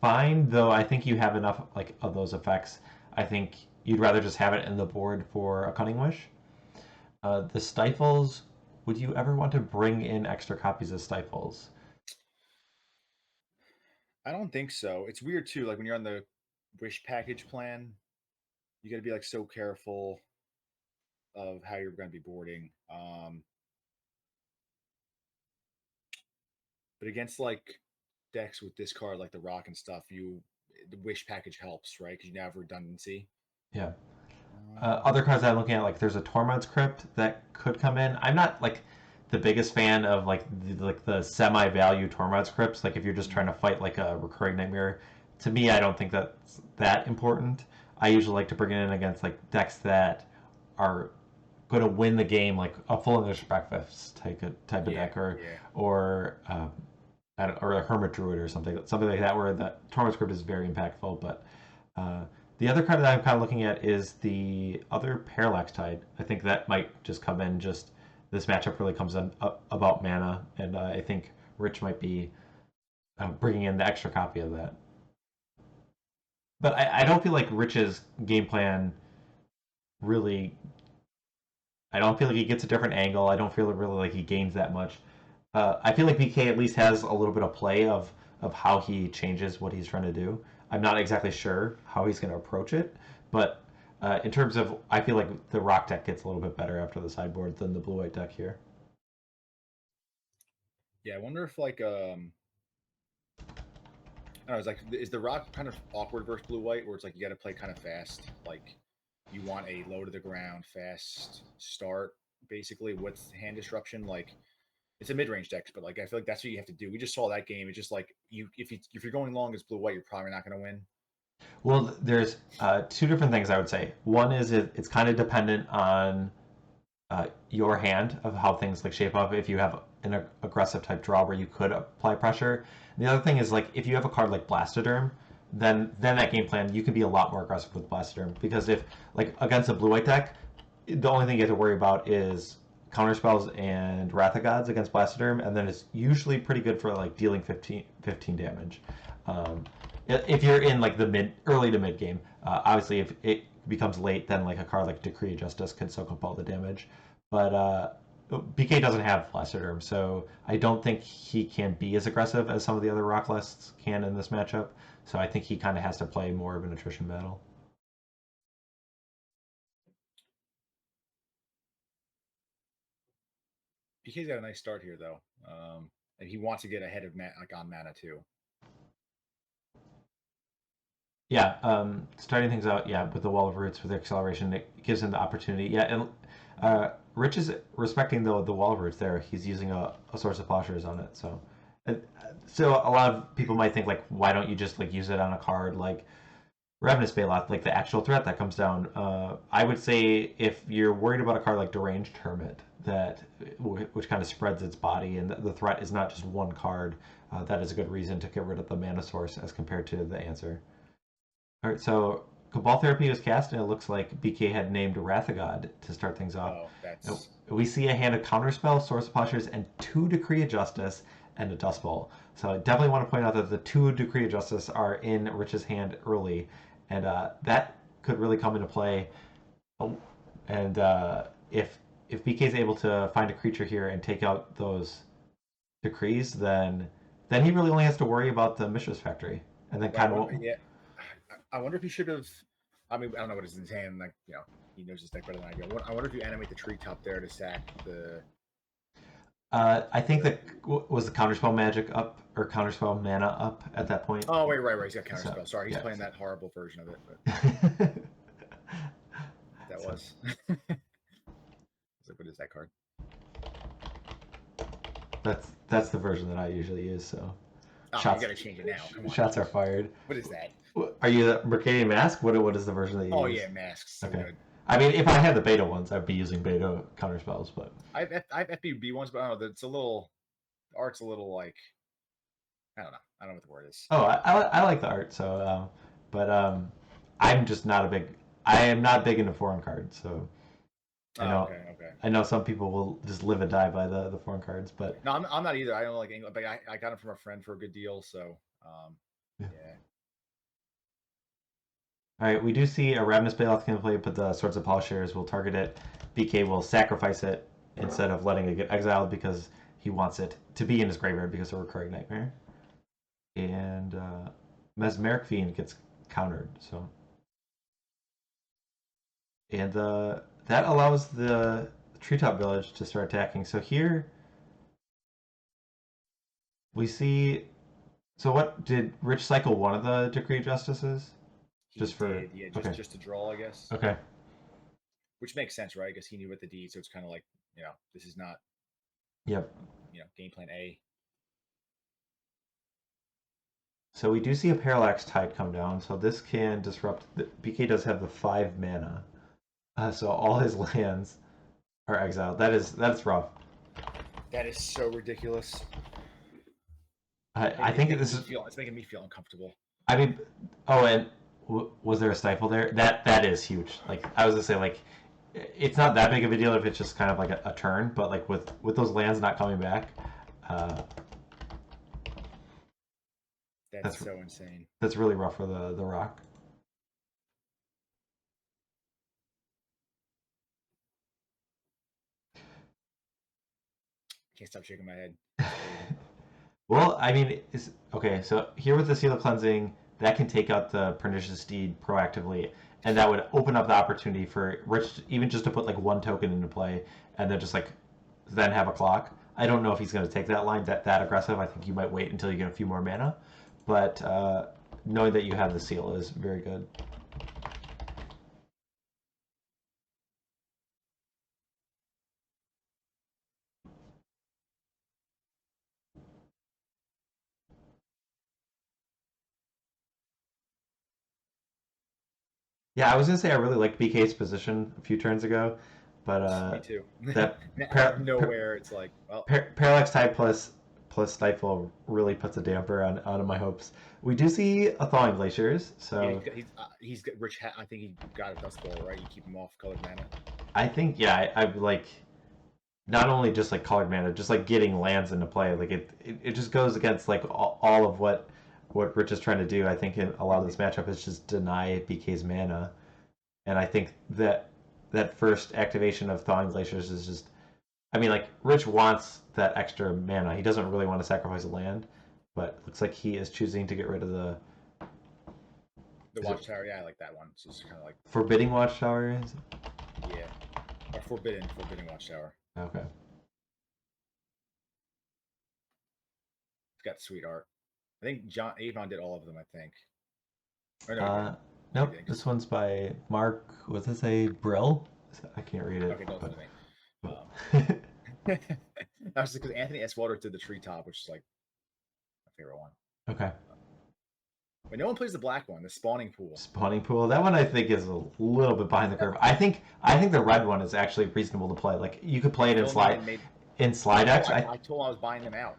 fine, though I think you have enough like of those effects. I think you'd rather just have it in the board for a Cunning Wish. The Stifles, would you ever want to bring in extra copies of Stifles? I don't think so. It's weird too. Like when you're on the Wish package plan, you got to be like so careful of how you're going to be boarding. But against like decks with this card, like the Rock and stuff, the Wish package helps, right? Because you now have redundancy. Yeah. Um, Other cards I'm looking at, like there's a Tormod's Crypt that could come in. I'm not like the biggest fan of like the semi-value Tormod's Crypts. Like if you're just trying to fight like a recurring nightmare, to me I don't think that's that important. I usually like to bring it in against like decks that are going to win the game, like a Full English Breakfast type of yeah, deck, or yeah. or or a Hermit Druid or something like that, where that Tormod's Crypt is very impactful, but. Uh, the other card that I'm kind of looking at is the other Parallax Tide. I think that might just come in. Just this matchup really comes in about mana, and I think Rich might be bringing in the extra copy of that. But I don't feel like Rich's game plan really. I don't feel like he gets a different angle. I don't feel really like he gains that much. I feel like BK at least has a little bit of play of how he changes what he's trying to do. I'm not exactly sure how he's going to approach it, but in terms of, I feel like the rock deck gets a little bit better after the sideboard than the blue white deck here. Yeah, I wonder if like I don't know, it's like is the rock kind of awkward versus blue white, where it's like you got to play kind of fast, like you want a low to the ground, fast start, basically with hand disruption. Like it's a mid range deck, but like I feel like that's what you have to do. We just saw that game. It's just like if you're going long as blue white, you're probably not going to win. Well, there's two different things I would say. One is it's kind of dependent on your hand of how things like shape up. If you have an aggressive type draw where you could apply pressure. And the other thing is like if you have a card like Blastoderm, then that game plan you can be a lot more aggressive with Blastoderm because if like against a blue white deck, the only thing you have to worry about is counter spells and Wrath of Gods against Blastoderm, and then it's usually pretty good for like dealing 15 damage. Um, if you're in like the early to mid game, obviously if it becomes late, then like a card like Decree of Justice can soak up all the damage. But BK doesn't have Blastoderm, so I don't think he can be as aggressive as some of the other Rock lists can in this matchup. So I think he kind of has to play more of an attrition battle. BK's got a nice start here though, and he wants to get ahead of like on mana too. Yeah, starting things out, yeah, with the Wall of Roots with the acceleration, it gives him the opportunity. Yeah, and Rich is respecting the Wall of Roots there. He's using a Source of Plowshares on it, so. So a lot of people might think like, why don't you just like use it on a card like Ravenous Baloth, like the actual threat that comes down? I would say if you're worried about a card like Deranged Hermit, which kind of spreads its body and the threat is not just one card, that is a good reason to get rid of the mana source as compared to the answer. All right, so Cabal Therapy was cast, and it looks like BK had named Wrath of God to start things off. Oh, that's... We see a hand of Counterspell, Source of Plowshares, and 2 Decree of Justice and a Dust Bowl. So I definitely want to point out that the 2 Decree of Justice are in Rich's hand early, and that could really come into play. And if BK is able to find a creature here and take out those decrees, then he really only has to worry about the Mishra's Factory, and then kind of. Yeah, I wonder if he should have. I mean, I don't know what is in his hand. Like, you know, he knows his deck better than I do. I wonder if you animate the treetop there to sack the. I think that was the Counterspell Magic up or Counterspell Mana up at that point. Oh wait, right. He's got Counterspell. So, sorry, he's playing that horrible version of it. But... that was. What is that card? That's the version that I usually use. So. Oh, shots, you gotta change it now. Come on. Shots are fired. What is that? Are you the Mercadian Mask? What is the version that you use? Oh yeah, masks. So okay. Good. I mean, if I had the beta ones, I'd be using beta counter spells, but I have FBB ones, but I don't know. It's a little, the art's a little like, I don't know what the word is. Oh, I like the art, so but I'm just not I am not big into foreign cards, so I know. Okay. I know some people will just live and die by the foreign cards, but no, I'm not either. I don't like English, but I got them from a friend for a good deal, so yeah. All right, we do see a Ravenous Baloth can play, but the Swords of Plowshares will target it. BK will sacrifice it instead of letting it get exiled because he wants it to be in his graveyard because of Recurring Nightmare. And Mesmeric Fiend gets countered, so. And that allows the Treetop Village to start attacking. So here we see. So what did Rich cycle one of the Decree Justices? Just to draw, I guess. Okay. Which makes sense, right? I guess he knew what the deed, so it's kind of like, you know, this is not. Yep. You know, game plan A. So we do see a Parallax Tide come down, so this can disrupt. BK does have the 5 mana, so all his lands are exiled. That's rough. That is so ridiculous. I think it's making me feel uncomfortable. I mean, and was there a stifle there? That is huge. Like I was gonna say, like it's not that big of a deal if it's just kind of like a turn, but like with those lands not coming back, that's so insane. That's really rough for the Rock. Can't stop shaking my head. Well, I mean, okay. So here with the Seal of Cleansing, that can take out the Pernicious Deed proactively, and that would open up the opportunity for Rich even just to put like 1 token into play, and then just like then have a clock. I don't know if he's going to take that line that aggressive. I think you might wait until you get a few more mana, but knowing that you have the seal is very good. Yeah, I was gonna say I really liked BK's position a few turns ago, but me too. That out of nowhere, it's like, well, Parallax Tide plus plus Stifle really puts a damper on my hopes. We do see a Thawing Glaciers, so Yeah, he's got Rich. I think he got a Dust Bowl, right? You keep him off colored mana. I think I like not only just like colored mana, just like getting lands into play. Like it just goes against like all of what Rich is trying to do. I think in a lot of this matchup is just deny BK's mana, and I think that first activation of Thawing Glaciers is just. I mean, like Rich wants that extra mana. He doesn't really want to sacrifice a land, but it looks like he is choosing to get rid of the Watchtower. Yeah, I like that one. It's just kind of like Forbidding Watchtower. Yeah, or Forbidden Watchtower. Okay. It's got sweet art. I think Avon did all of them. I think. Or no, nope. This one's by Mark. What's it say? Brill? I can't read it. Okay, don't tell me. That's because Anthony S. Walter did the Treetop, which is like my favorite one. Okay. But no one plays the black one, the Spawning Pool. Spawning Pool. That one I think is a little bit behind the curve. I think the red one is actually reasonable to play. Like you could play it in slide decks. I told him I was buying them out.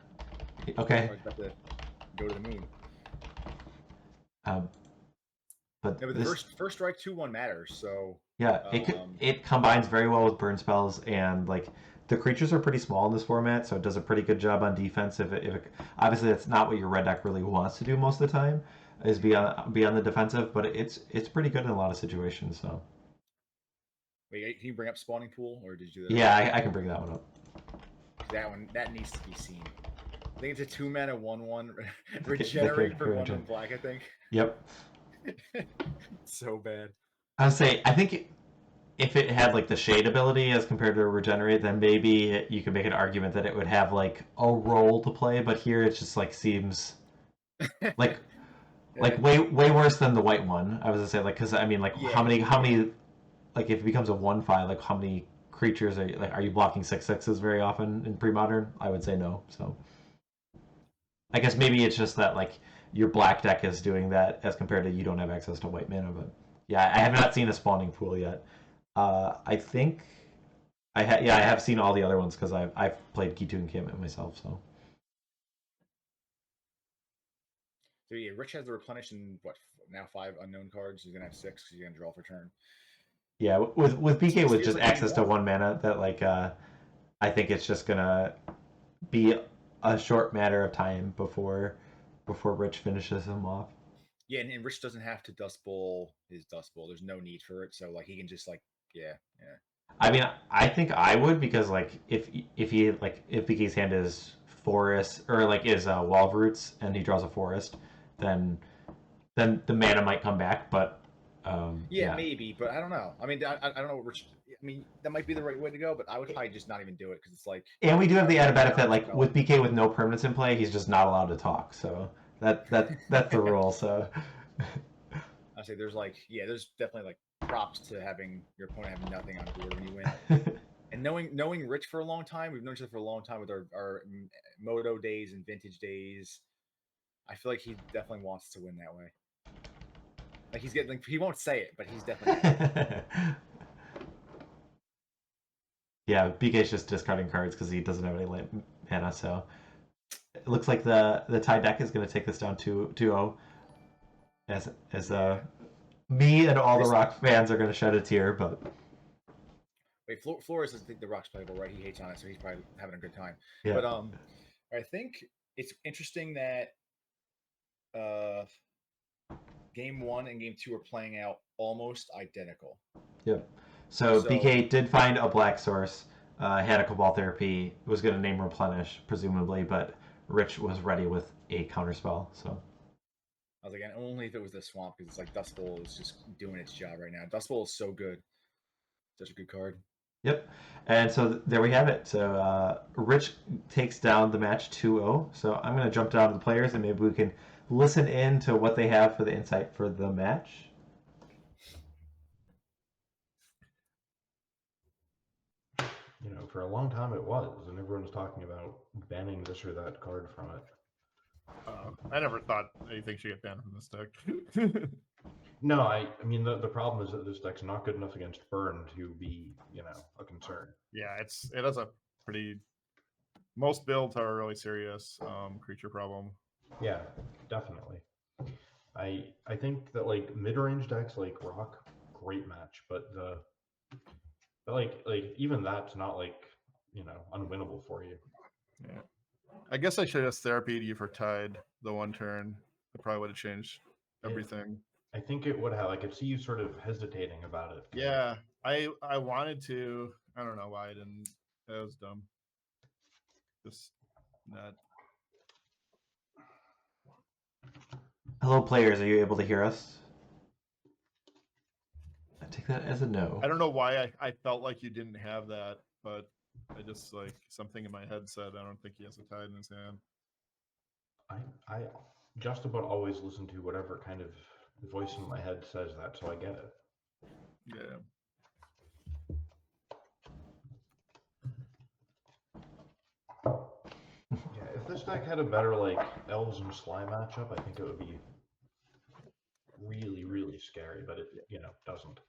Okay. I was about to go to the moon. But the first strike 2/1 matters. So yeah, it combines very well with burn spells, and like the creatures are pretty small in this format, so it does a pretty good job on defense. If it obviously that's not what your red deck really wants to do most of the time, is be on the defensive, but it's pretty good in a lot of situations. So. Wait, can you bring up Spawning Pool, or did you do that? Yeah, I can bring that one up. That needs to be seen. I think it's a 2-mana 1/1 regenerate for 1 black. I think. Yep. So bad. I think if it had like the shade ability as compared to regenerate, then maybe you could make an argument that it would have like a role to play. But here it just like seems like way worse than the white one. I was gonna say like because I mean like how many like if it becomes a 1/5, like how many creatures are you blocking 6/6s very often in pre-modern? I would say no. So I guess maybe it's just that like your black deck is doing that as compared to you don't have access to white mana. But yeah, I have not seen a Spawning Pool yet. I think I have seen all the other ones because I've played Gitu Encampment myself. So yeah, Rich has the replenish in now 5 unknown cards. He's gonna have 6 because he's gonna draw for turn. Yeah, with BK with just access to 1 mana, that like I think it's just gonna be a short matter of time before Rich finishes him off. Yeah, and Rich doesn't have to Dust Bowl his Dust Bowl. There's no need for it, so like he can just like yeah. I mean, I think I would because like if BK's hand is forest or like is Wall Roots and he draws a forest, then the mana might come back, but yeah, maybe, but I don't know. I mean, I don't know what Rich. I mean, that might be the right way to go, but I would probably just not even do it because it's like. And we do have the added benefit, like with BK with no permanents in play, he's just not allowed to talk. So that's the rule. So I say there's definitely like props to having your opponent have nothing on board when you win. And knowing Rich for a long time, we've known each other for a long time with our Moto days and Vintage days. I feel like he definitely wants to win that way. Like he's getting, he won't say it, but he's definitely. Yeah, BK's just discarding cards because he doesn't have any mana. So it looks like the tie deck is going to take this down 2-0. As me and all the Rock fans are going to shed a tear, but. Wait, Flores doesn't think the Rock's playable, right? He hates on it, so he's probably having a good time. Yeah. But I think it's interesting that Game 1 and Game 2 are playing out almost identical. Yep. So BK did find a black source, had a Cabal Therapy, was going to name Replenish, presumably, but Rich was ready with a counterspell, so. I was like, and only if it was the Swamp, because it's like Dust Bowl is just doing its job right now. Dust Bowl is so good. Such a good card. Yep. And so there we have it. So Rich takes down the match 2-0. So I'm going to jump down to the players, and maybe we can listen in to what they have for the insight for the match. You know, for a long time it was, and everyone was talking about banning this or that card from it. I never thought anything should get banned from this deck. No, I mean the problem is that this deck's not good enough against burn to be, a concern. Yeah, it has a pretty most builds are a really serious creature problem. Yeah, definitely. I think that like mid-range decks like Rock, great match, but like even that's not like unwinnable for you. Yeah. I guess I should have therapied you for Tide the one turn. I probably would have changed everything. I think it would have. I could see you sort of hesitating about it. Yeah, I wanted to. I don't know why I didn't. That was dumb. Just not. Hello, players. Are you able to hear us? I take that as a no. I don't know why I felt like you didn't have that, but I just like something in my head said I don't think he has a Tide in his hand. I just about always listen to whatever kind of voice in my head says that, so I get it. Yeah. Yeah, if this deck had a better like Elves and Sly matchup, I think it would be really, really scary, but it doesn't.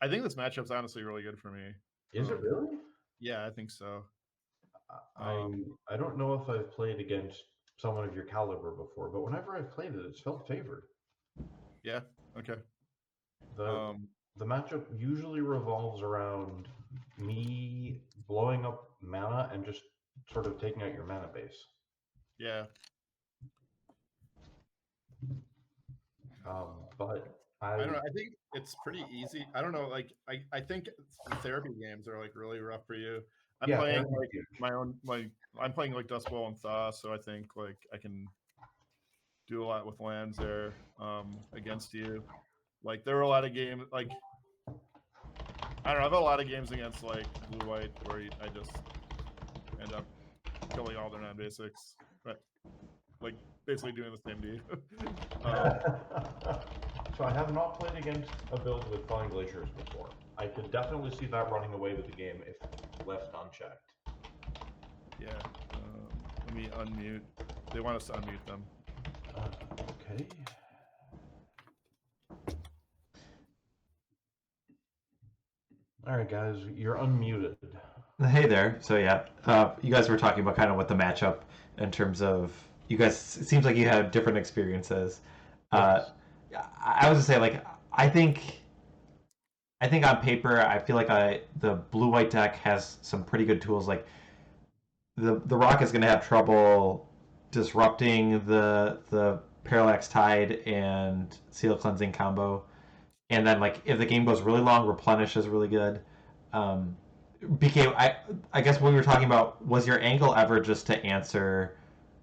I think this matchup's honestly really good for me. Is it really? Yeah, I think so. I don't know if I've played against someone of your caliber before, but whenever I've played it, it's felt favored. Yeah. Okay. The matchup usually revolves around me blowing up mana and just sort of taking out your mana base. Yeah. But I don't know. I think it's pretty easy. I don't know. Like I think the therapy games are like really rough for you. I'm playing like my own I'm playing like Dust Bowl and Thaw, so I think like I can do a lot with lands there against you. Like there were a lot of games like I don't know. I've had a lot of games against like blue white where I just end up killing all their non-basics, but like basically doing the same to you. So I have not played against a build with Falling Glaciers before. I could definitely see that running away with the game if left unchecked. Yeah. Let me unmute. They want us to unmute them. Okay. All right, guys, you're unmuted. Hey there. So yeah, you guys were talking about kind of what the matchup in terms of you guys. It seems like you have different experiences. Yes. I was gonna say like I think on paper I feel like the blue white deck has some pretty good tools. Like the Rock is gonna have trouble disrupting the Parallax Tide and Seal Cleansing combo, and then like if the game goes really long, Replenish is really good. BK, I guess what we were talking about was your angle ever just to answer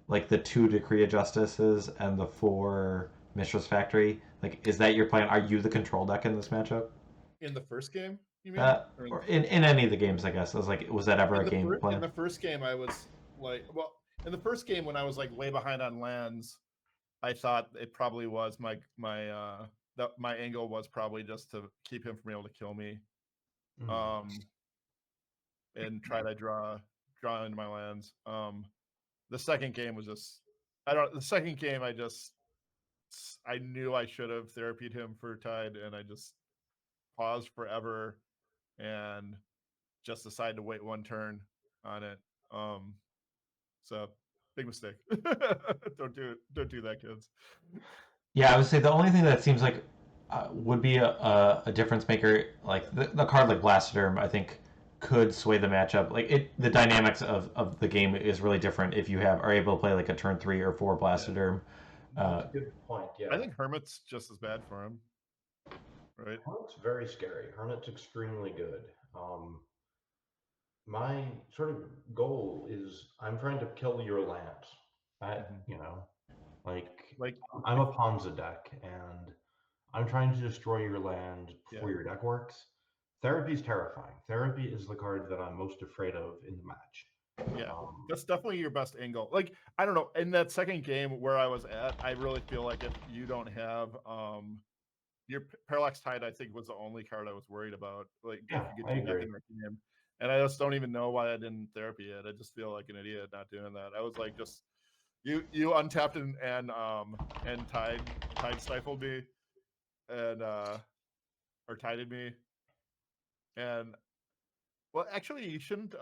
like the 2 Decree of Justices and the 4 Mistress Factory? Like, is that your plan? Are you the control deck in this matchup? In the first game, you mean? Or in any of the games, I guess. I was like, was that ever a game plan? In the first game, I was like, well, in the first game when I was like way behind on lands, I thought it probably was my angle was probably just to keep him from able to kill me, and try to draw into my lands. The second game was just the second game I knew I should have therapied him for Tide, and I just paused forever and just decided to wait one turn on it. So big mistake. Don't do that, kids. Yeah, I would say the only thing that seems like would be a difference maker, like the card like Blastoderm, I think could sway the matchup. Like the dynamics of the game is really different if you are able to play like a turn 3 or 4 Blastoderm. That's a good point. Yeah, I think Hermit's just as bad for him. Right. Hermit's very scary. Hermit's extremely good. My sort of goal is I'm trying to kill your lands. Like I'm a Ponza deck, and I'm trying to destroy your land before your deck works. Therapy is terrifying. Therapy is the card that I'm most afraid of in the match. Yeah, that's definitely your best angle. Like, I don't know, in that second game where I was at, I really feel like if you don't have your Parallax Tide, I think was the only card I was worried about. Like, yeah, if you could do that in the game. And I just don't even know why I didn't therapy it. I just feel like an idiot not doing that. I was like, just you untapped and Tide stifled me and or tided me. And well, actually, you shouldn't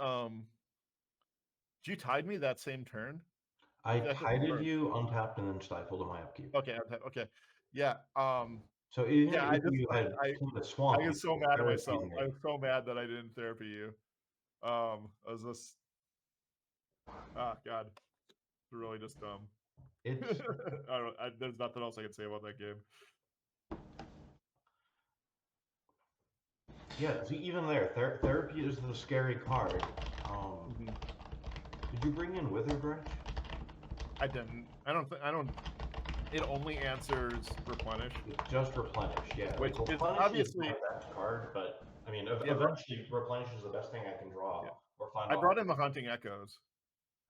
you tide me that same turn? I That's a tided turn. you, untapped, and then stifled in my upkeep. Okay. Okay. Yeah. So even Yeah. if you had killed a swamp, I you get so could mad at therapy myself. me. I was so mad that I didn't therapy you. I was just. Ah, God. It's really just dumb. It's There's nothing else I can say about that game. yeah. See, even there, therapy is the scary card. Did you bring in Withered Wretch? I didn't. I don't. It only answers replenish. It's just replenish, yeah. Which like, is replenish obviously is my best card, but I mean, Yeah, eventually replenish is the best thing I can draw Yeah. or find. I brought in the Haunting Echoes.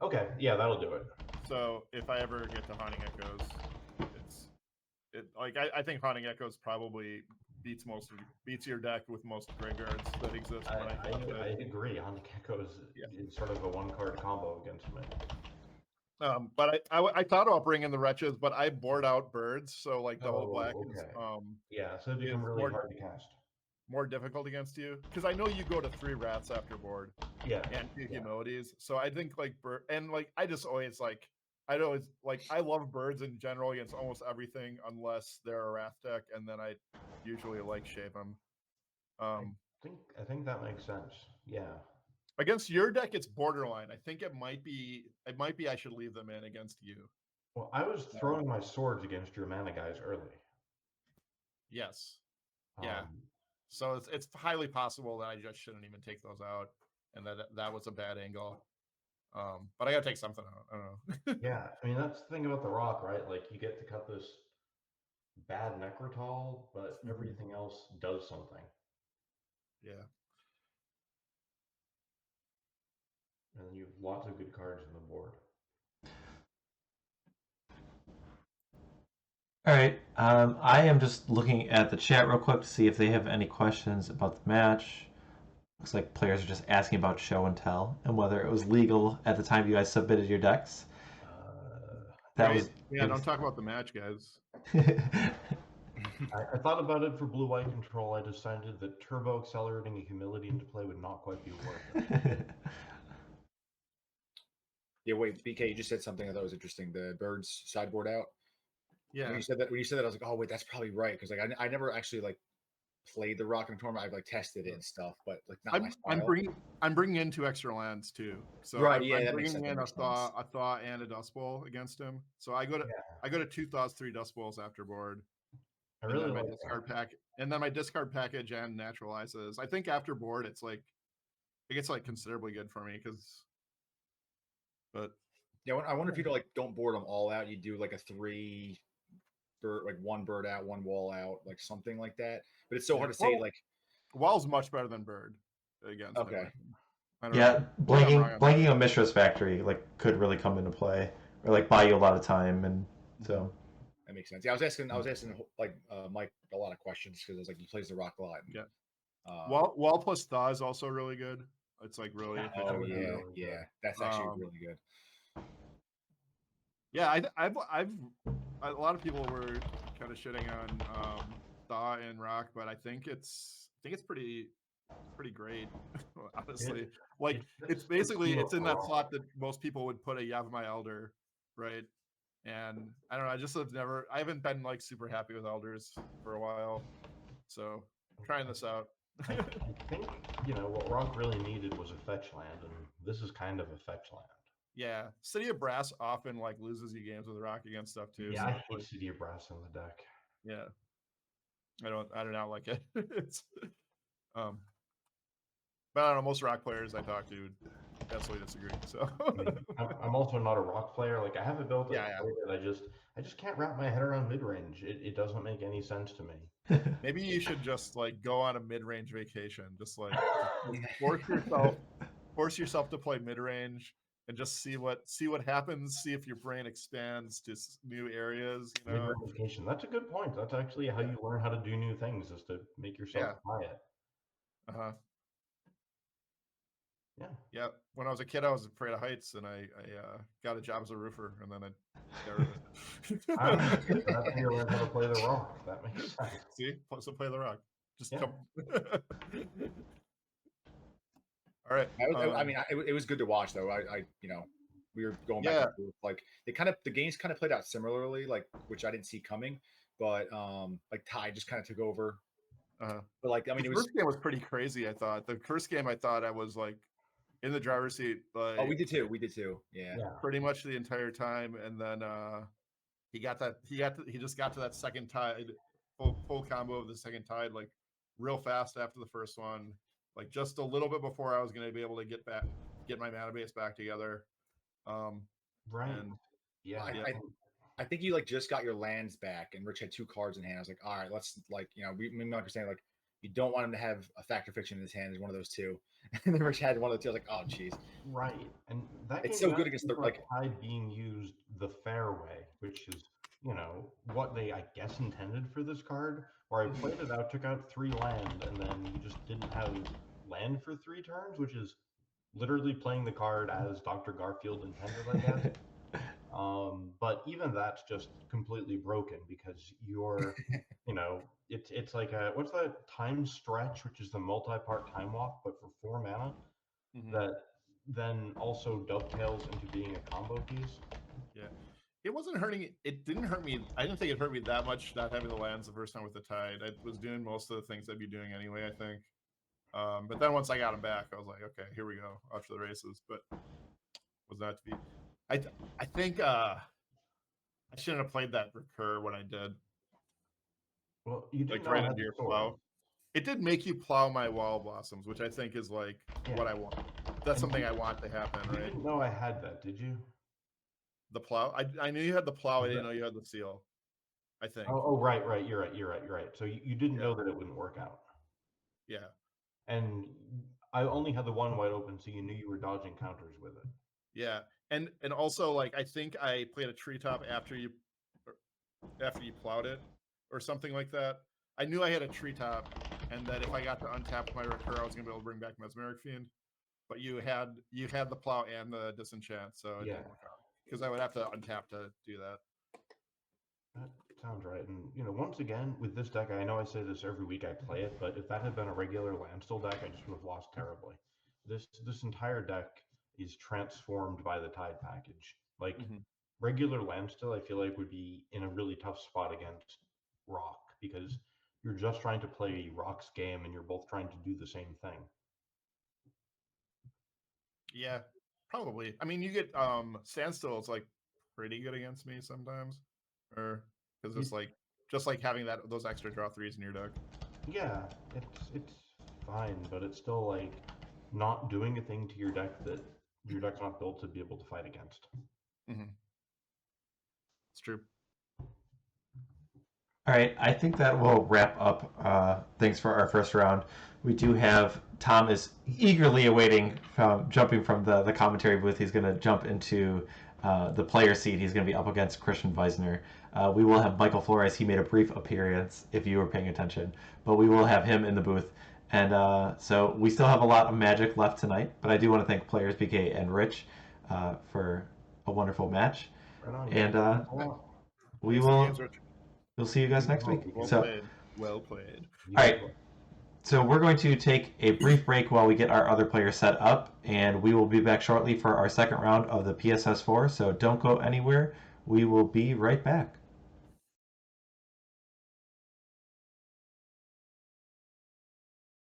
Okay, yeah, that'll do it. So if I ever get to Haunting Echoes, I think Haunting Echoes probably beats your deck with most graveyards that exist. I agree. Haunting Echoes is sort of a one-card combo against me. But I thought about bringing the Wretches, but I bored out birds, so like double black okay. is yeah, so it become really hard to cast. More difficult against you because I know you go to 3 rats after board. Yeah, and 2 humilities. So I think like I just always like I always like I love birds in general against almost everything unless they're a wrath deck, and then I usually like shave them. I think that makes sense. Yeah. Against your deck, it's borderline. I think it might be I should leave them in against you. Well, I was throwing my swords against your mana guys early. Yes. Yeah. So it's highly possible that I just shouldn't even take those out, and that was a bad angle. But I gotta take something out. I don't know. Yeah, I mean that's the thing about the rock, right? Like you get to cut this bad Necrotol, but everything else does something. Yeah. And you have lots of good cards on the board. All right. I am just looking at the chat real quick to see if they have any questions about the match. Looks like players are just asking about show and tell and whether it was legal at the time you guys submitted your decks. Don't talk about the match, guys. I thought about it for blue-white control. I decided that turbo accelerating a humility into play would not quite be worth it. Yeah, wait, BK, you just said something I thought was interesting. The birds sideboard out. Yeah. When you said that, I was like, oh wait, that's probably right because like I never actually like played the rock in a tournament. I've like tested it and stuff, but like not my style. I'm bringing in 2 extra lands too. So right, I'm bringing in a thaw and a dust bowl against him. So I go to 2 thaws, 3 dust bowls after board. I really like discard pack, and then my discard package and naturalizes. I think after board it gets like considerably good for me but yeah, I wonder if you don't board them all out. You do like a 3 bird, like 1 bird out, 1 wall out, like something like that. But it's so hard to say. Like wall's much better than bird against. Okay. Blanking on Mishra's Factory could really come into play, or buy you a lot of time, and so. That makes sense. Yeah, I was asking Mike a lot of questions because I was like, he plays the rock a lot. Yeah. Wall plus thaw is also really good. It's like really efficient. Oh yeah, that's actually really good. Yeah, I've a lot of people were kind of shitting on thaw and rock, but I think it's pretty great. Honestly, it's basically it's in that slot that most people would put a Yavimaya Elder, right? And I don't know. I haven't been super happy with elders for a while, so I'm trying this out. I think what rock really needed was a fetch land, and this is kind of a fetch land. Yeah, City of Brass often loses you games with rock against stuff too. Yeah, so I hate City of Brass on the deck. Yeah, I do not like it. It's but I don't know. Most rock players I talk to absolutely disagree. So I'm also not a rock player. I have it built that I just can't wrap my head around mid range. It doesn't make any sense to me. Maybe you should just go on a mid range vacation. Just force yourself to play mid range and just see what happens. See if your brain expands to new areas. Mid-range vacation. That's a good point. That's actually how you learn how to do new things, is to make yourself try it. Yeah. When I was a kid, I was afraid of heights, and I got a job as a roofer, and then I got rid of it. That's how you learn how to play the rock. That makes sense. See, so play the rock. Just come. All right. It was good to watch though. We were going back and forth. Like the games kind of played out similarly, like which I didn't see coming, but like Ty just kind of took over. But like the first game was pretty crazy. I thought the first game I thought I was like in the driver's seat. Like, we did too. Yeah, pretty much the entire time, and then he just got to that second tide, full combo of the second tide, like real fast after the first one, like just a little bit before I was going to be able to get my mana base back together. Right. And yeah, I think you like just got your lands back, and Rich had 2 cards in hand. I was like, all right, let's like we understand like you don't want him to have a Factor Fiction in his hand. Is one of those 2, and then Rich had one of the 2. I was like, oh jeez. Right, and that it's so good against the like tide being used the fair way, which is what they I guess intended for this card. Where I played it out, took out 3 land, and then you just didn't have land for 3 turns, which is literally playing the card as Dr. Garfield intended, I guess. But even that's just completely broken because you're, it's like what's that time stretch, which is the multi-part time walk, but for 4 mana, that then also dovetails into being a combo piece. Yeah. It wasn't hurting. It didn't hurt me. I didn't think it hurt me that much not having the lands the first time with the tide. I was doing most of the things I'd be doing anyway, I think. But then once I got them back, I was like, okay, here we go, off to the races. But was not to be. I think I shouldn't have played that recur when I did. Well, you did like right into your plow. It did make you plow my wall blossoms, which I think is like what I want. That's something I want to happen, right? You didn't know I had that, did you? The plow? I knew you had the plow. I didn't know you had the seal. I think. Oh, right. You're right. So you didn't know that it wouldn't work out. Yeah. And I only had the one wide open, so you knew you were dodging counters with it. Yeah, and also like I think I played a treetop after you plowed it or something like that. I knew I had a treetop, and that if I got to untap my recur, I was gonna be able to bring back Mesmeric Fiend. But you had the plow and the disenchant, so it didn't work out because I would have to untap to do that. That sounds right. And once again with this deck, I know I say this every week I play it, but if that had been a regular landstill deck, I just would have lost terribly. This entire deck is transformed by the tide package. Like regular landstill, I feel like would be in a really tough spot against Rock because you're just trying to play Rock's game and you're both trying to do the same thing. Yeah, probably. I mean, you get standstill. It's like pretty good against me sometimes, or because it's like just like having those extra draw 3s in your deck. Yeah, it's fine, but it's still like not doing a thing to your deck that your deck's not built to be able to fight against. It's true. All right, I think that will wrap up things for our first round. We do have Tom is eagerly awaiting jumping from the commentary booth. He's going to jump into the player seat. He's going to be up against Christian Weisner. We will have Michael Flores. He made a brief appearance, if you were paying attention, but we will have him in the booth. And so we still have a lot of Magic left tonight, but I do want to thank players BK and Rich for a wonderful match. Right on, and we'll see you guys next week. Well played. All right. So we're going to take a brief break while we get our other players set up, and we will be back shortly for our second round of the PSS4. So don't go anywhere. We will be right back.